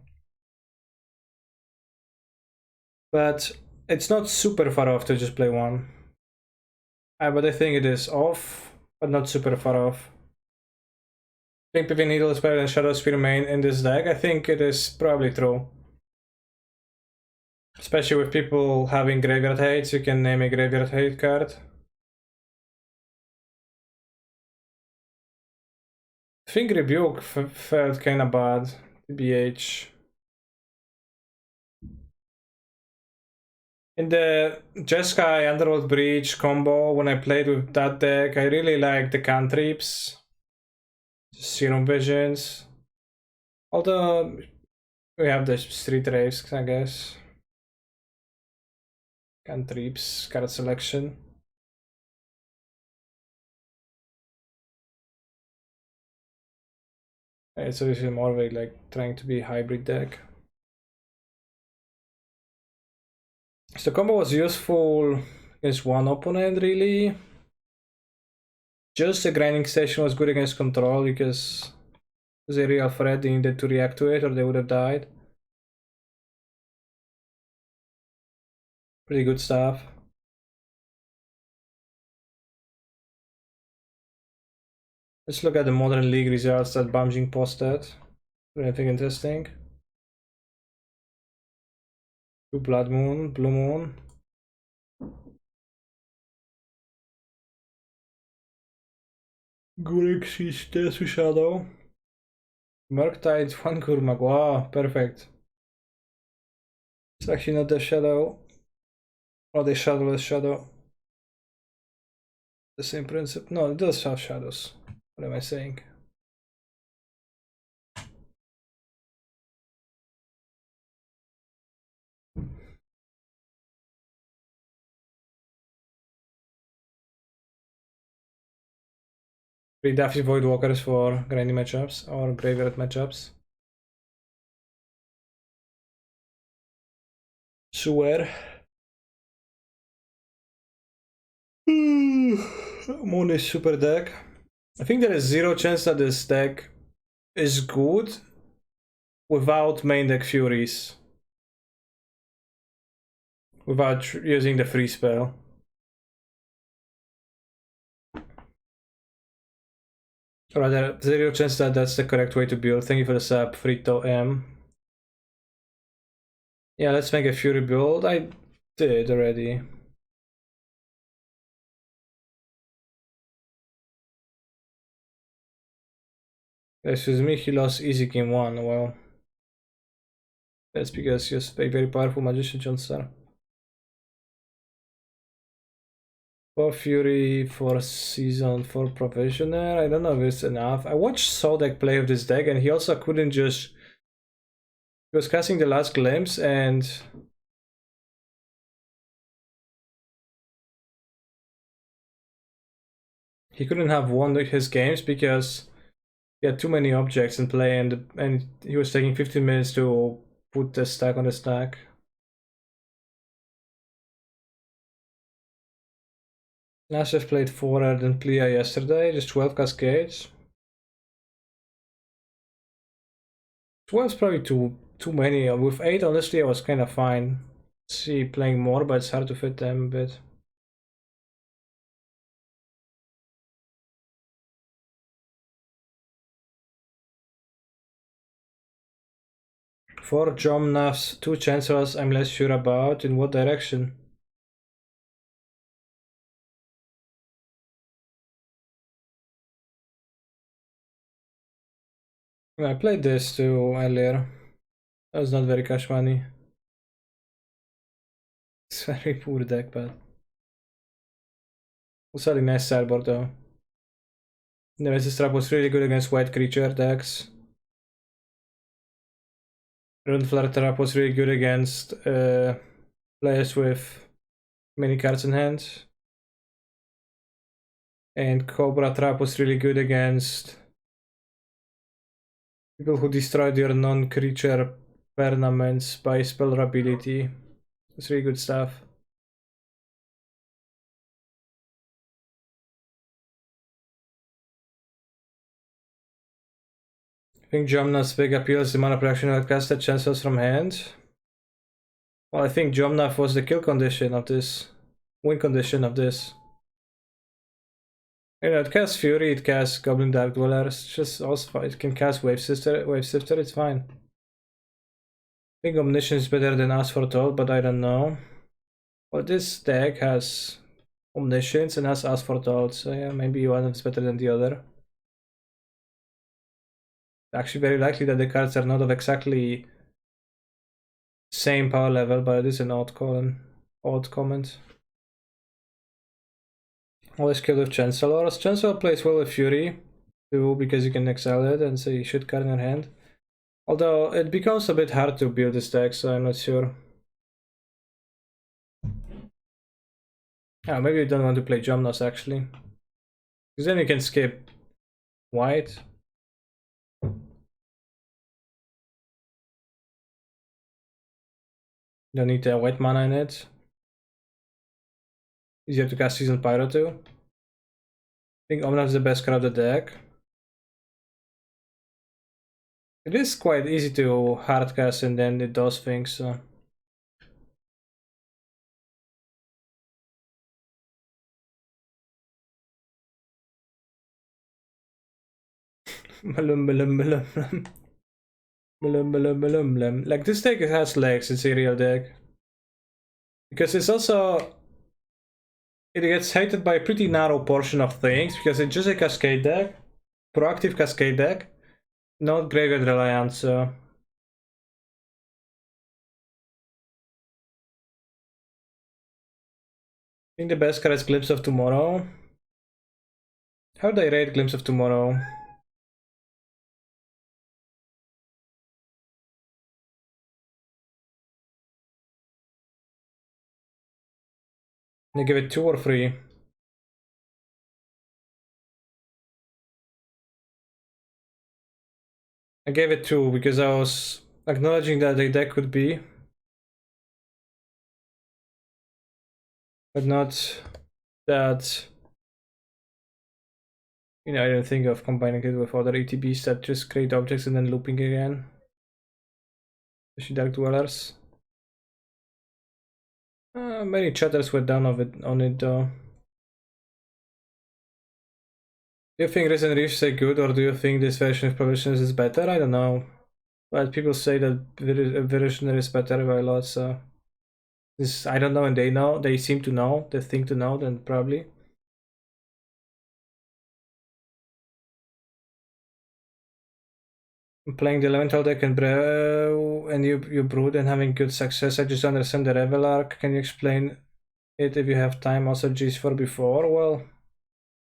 But it's not super far off to just play 1. But I think it is off, but not super far off. I think PV Needle is better than Shadow Spear main in this deck. I think it is probably true. Especially with people having Graveyard Hates, you can name a Graveyard Hate card. I think Rebuke felt kinda bad, TBH. In the Jeskai Underworld Breach combo, when I played with that deck, I really liked the cantrips. Serum Visions. Although, we have the Street Raves, I guess. Cantrips, card selection. It's obviously more of a, like, trying to be hybrid deck. So the combo was useful against one opponent, really. Just the grinding station was good against control because it was a real threat. They needed to react to it or they would have died. Pretty good stuff. Let's look at the Modern League results that Bamjing posted. Anything interesting? Blood Moon, Blue Moon. Gurix is Tesu Shadow. Murktide, one Kurmak. Wow, perfect. It's actually not the shadow. Or the shadowless shadow. The same principle. No, it does have shadows. What am I saying? Three Daffy Voidwalkers for grinding matchups or graveyard matchups. Swear. Moon is super deck. I think there is zero chance that this deck is good without main deck Furies. Without using the free spell. Or rather, zero chance that that's the correct way to build. Thank you for the sub, Frito M. Yeah, let's make a Fury build. I did already. Excuse me, he lost easy game 1. Well, that's because he's a very powerful magician, John Star. For Fury, for Season, for Provisioner, I don't know if it's enough. I watched Sodek play with this deck and he also couldn't just... He was casting the last glimpse and... He couldn't have won his games because he had too many objects in play and he was taking 15 minutes to put the stack on the stack. Nashef played 4 than Plia yesterday, just 12 cascades. 12 is probably too many. With 8, honestly, I was kind of fine. See, playing more, but it's hard to fit them a bit. For Jomnafs, 2 Chancellors I'm less sure about. In what direction? I played this too earlier. That was not very cash money. It's very poor deck, but... It's a nice sideboard though. Nemesis Trap was really good against white creature decks. Runeflare Trap was really good against players with many cards in hand. And Cobra Trap was really good against people who destroyed your non-creature permanents by spell ability. It's really good stuff. I think Jomna's big appeal is the mana production that casted chancellors from hand. Well, I think Jomnaf was the kill condition of this, win condition of this. You know, it casts Fury, it casts Goblin Dark Dweller, it's just also it can cast Wave Sifter, it's fine. I think Omniscience is better than Ask for Toll, but I don't know. Well, this deck has Omniscience and has Ask for Toll, so yeah, maybe one is better than the other. Actually, very likely that the cards are not of exactly same power level, but it is an odd comment. Always kill with Chancellors. Chancellor plays well with Fury, too, because you can exile it and so you should card in your hand. Although it becomes a bit hard to build this deck, so I'm not sure. Yeah, maybe you don't want to play Jomnos actually. Because then you can skip white. Don't need white mana in it. Easier to cast Seasoned Pyro too. think Omnath is the best card of the deck. It is quite easy to hardcast and then it does things, so. Like this deck has legs, it's a real deck. Because it's also, it gets hated by a pretty narrow portion of things because it's just a cascade deck, proactive cascade deck, not graveyard reliant, so. I think the best card is Glimpse of Tomorrow. How do I rate Glimpse of Tomorrow? I give it 2 or 3. I gave it 2 because I was acknowledging that the deck could be, but not that, you know, I didn't think of combining it with other ETBs that just create objects and then looping again. Especially Dark Dwellers. Many chatters were down on it though. Do you think Resident Evil is good, or do you think this version of Provisioners is better? I don't know. But people say that Visionary is better by a lot, so this, I don't know, and they know, they seem to know, they think to know, then probably. Playing the Elemental deck and brew, and you brewed and having good success. I just understand the Revel arc. Can you explain it if you have time? Also G4 before? Well,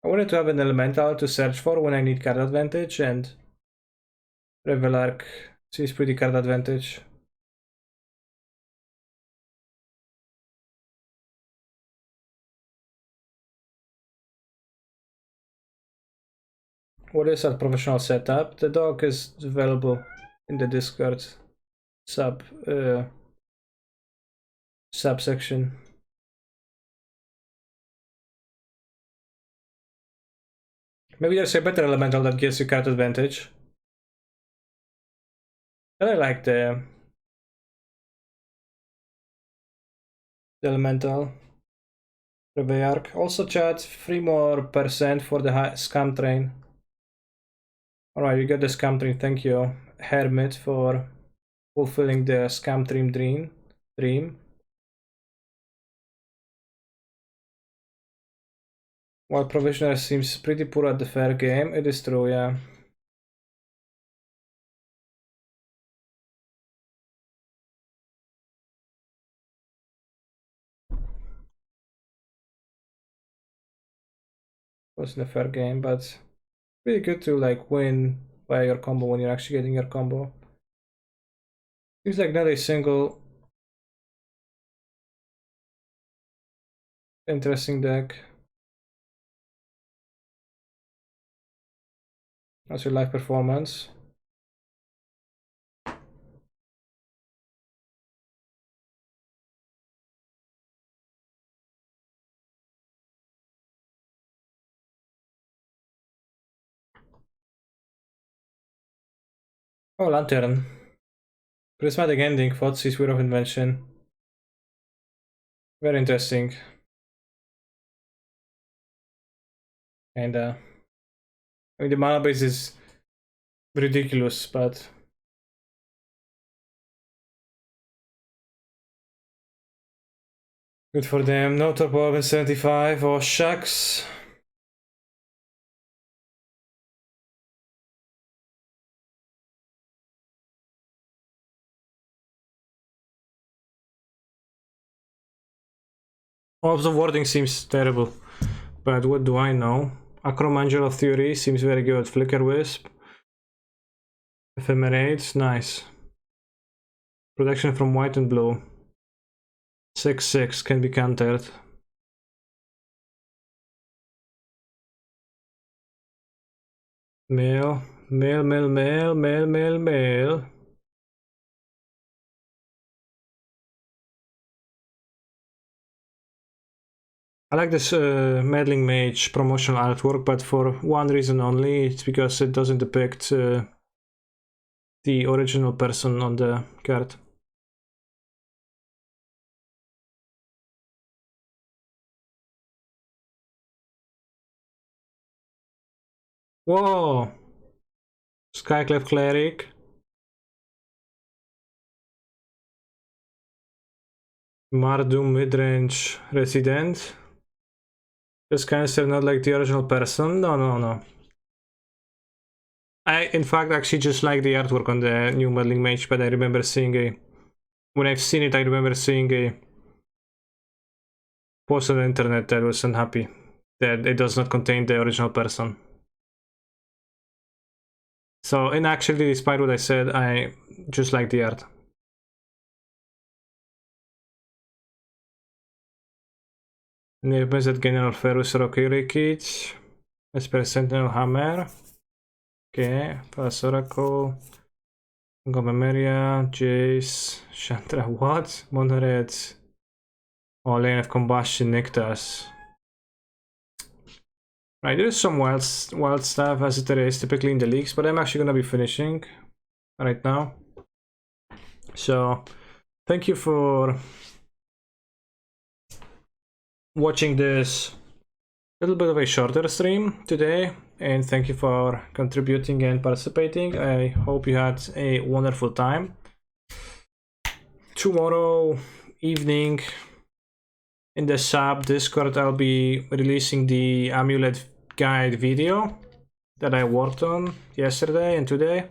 I wanted to have an Elemental to search for when I need card advantage, and Revel arc seems pretty card advantage. What is our professional setup? The dog is available in the Discord subsection. Maybe there's a better elemental that gives you card advantage. But I like the elemental. Arc. Also chat 3% more for the scam train. Alright, you got the scam train, thank you. Hermit for fulfilling the scam dream. While Provisioner seems pretty poor at the fair game, it is true, yeah. Wasn't a fair game, but pretty good to like win by your combo when you're actually getting your combo. Seems like not a single interesting deck. How's your live performance? Oh, Lantern. Prismatic ending, Thoughtseize, Wheel of Invention. Very interesting. And I mean, the mana base is ridiculous, but good for them. No top up in 75. Oh, shucks. All the wording seems terrible, but what do I know? Acromangel of Theory seems very good. Flicker Wisp. Ephemerate, nice. Protection from white and blue. 6/6 can be countered. Mail. I like this Meddling Mage promotional artwork, but for one reason only. It's because it doesn't depict the original person on the card. Whoa! Skyclave Cleric. Mardum midrange resident. This cancer not like the original person? No, no, no. I, in fact, actually just like the artwork on the new Meddling Mage, but I remember seeing a... When I've seen it, I remember seeing a post on the internet that was unhappy that it does not contain the original person. So, and actually, despite what I said, I just like the art. Nearby General Ferus Rocky Rikic. Esper Sentinel Hammer. Okay, Pass Oracle. Gomemeria, Jace, Chandra, what? Monored. Oh, Lane of Combustion, Nictus. Right, there is some wild stuff as there is typically in the leagues, but I'm actually gonna be finishing right now. So, thank you for watching this little bit of a shorter stream today, and thank you for contributing and participating. I hope you had a wonderful time. Tomorrow evening in the sub Discord, I'll be releasing the amulet guide video that I worked on yesterday and today.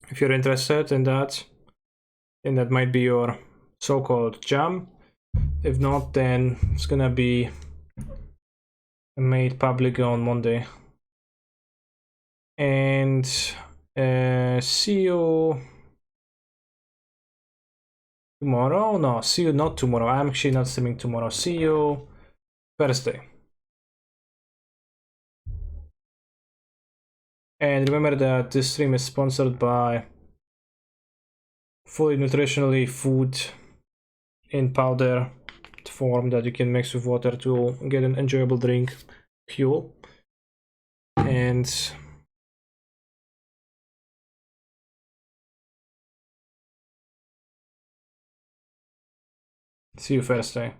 If you're interested in that, then that might be your so-called jam. If not, then it's gonna be made public on Monday. And see you tomorrow. No, see you not tomorrow. I'm actually not streaming tomorrow. See you Thursday. And remember that this stream is sponsored by fully nutritionally food in powder form that you can mix with water to get an enjoyable drink, fuel. And see you Thursday.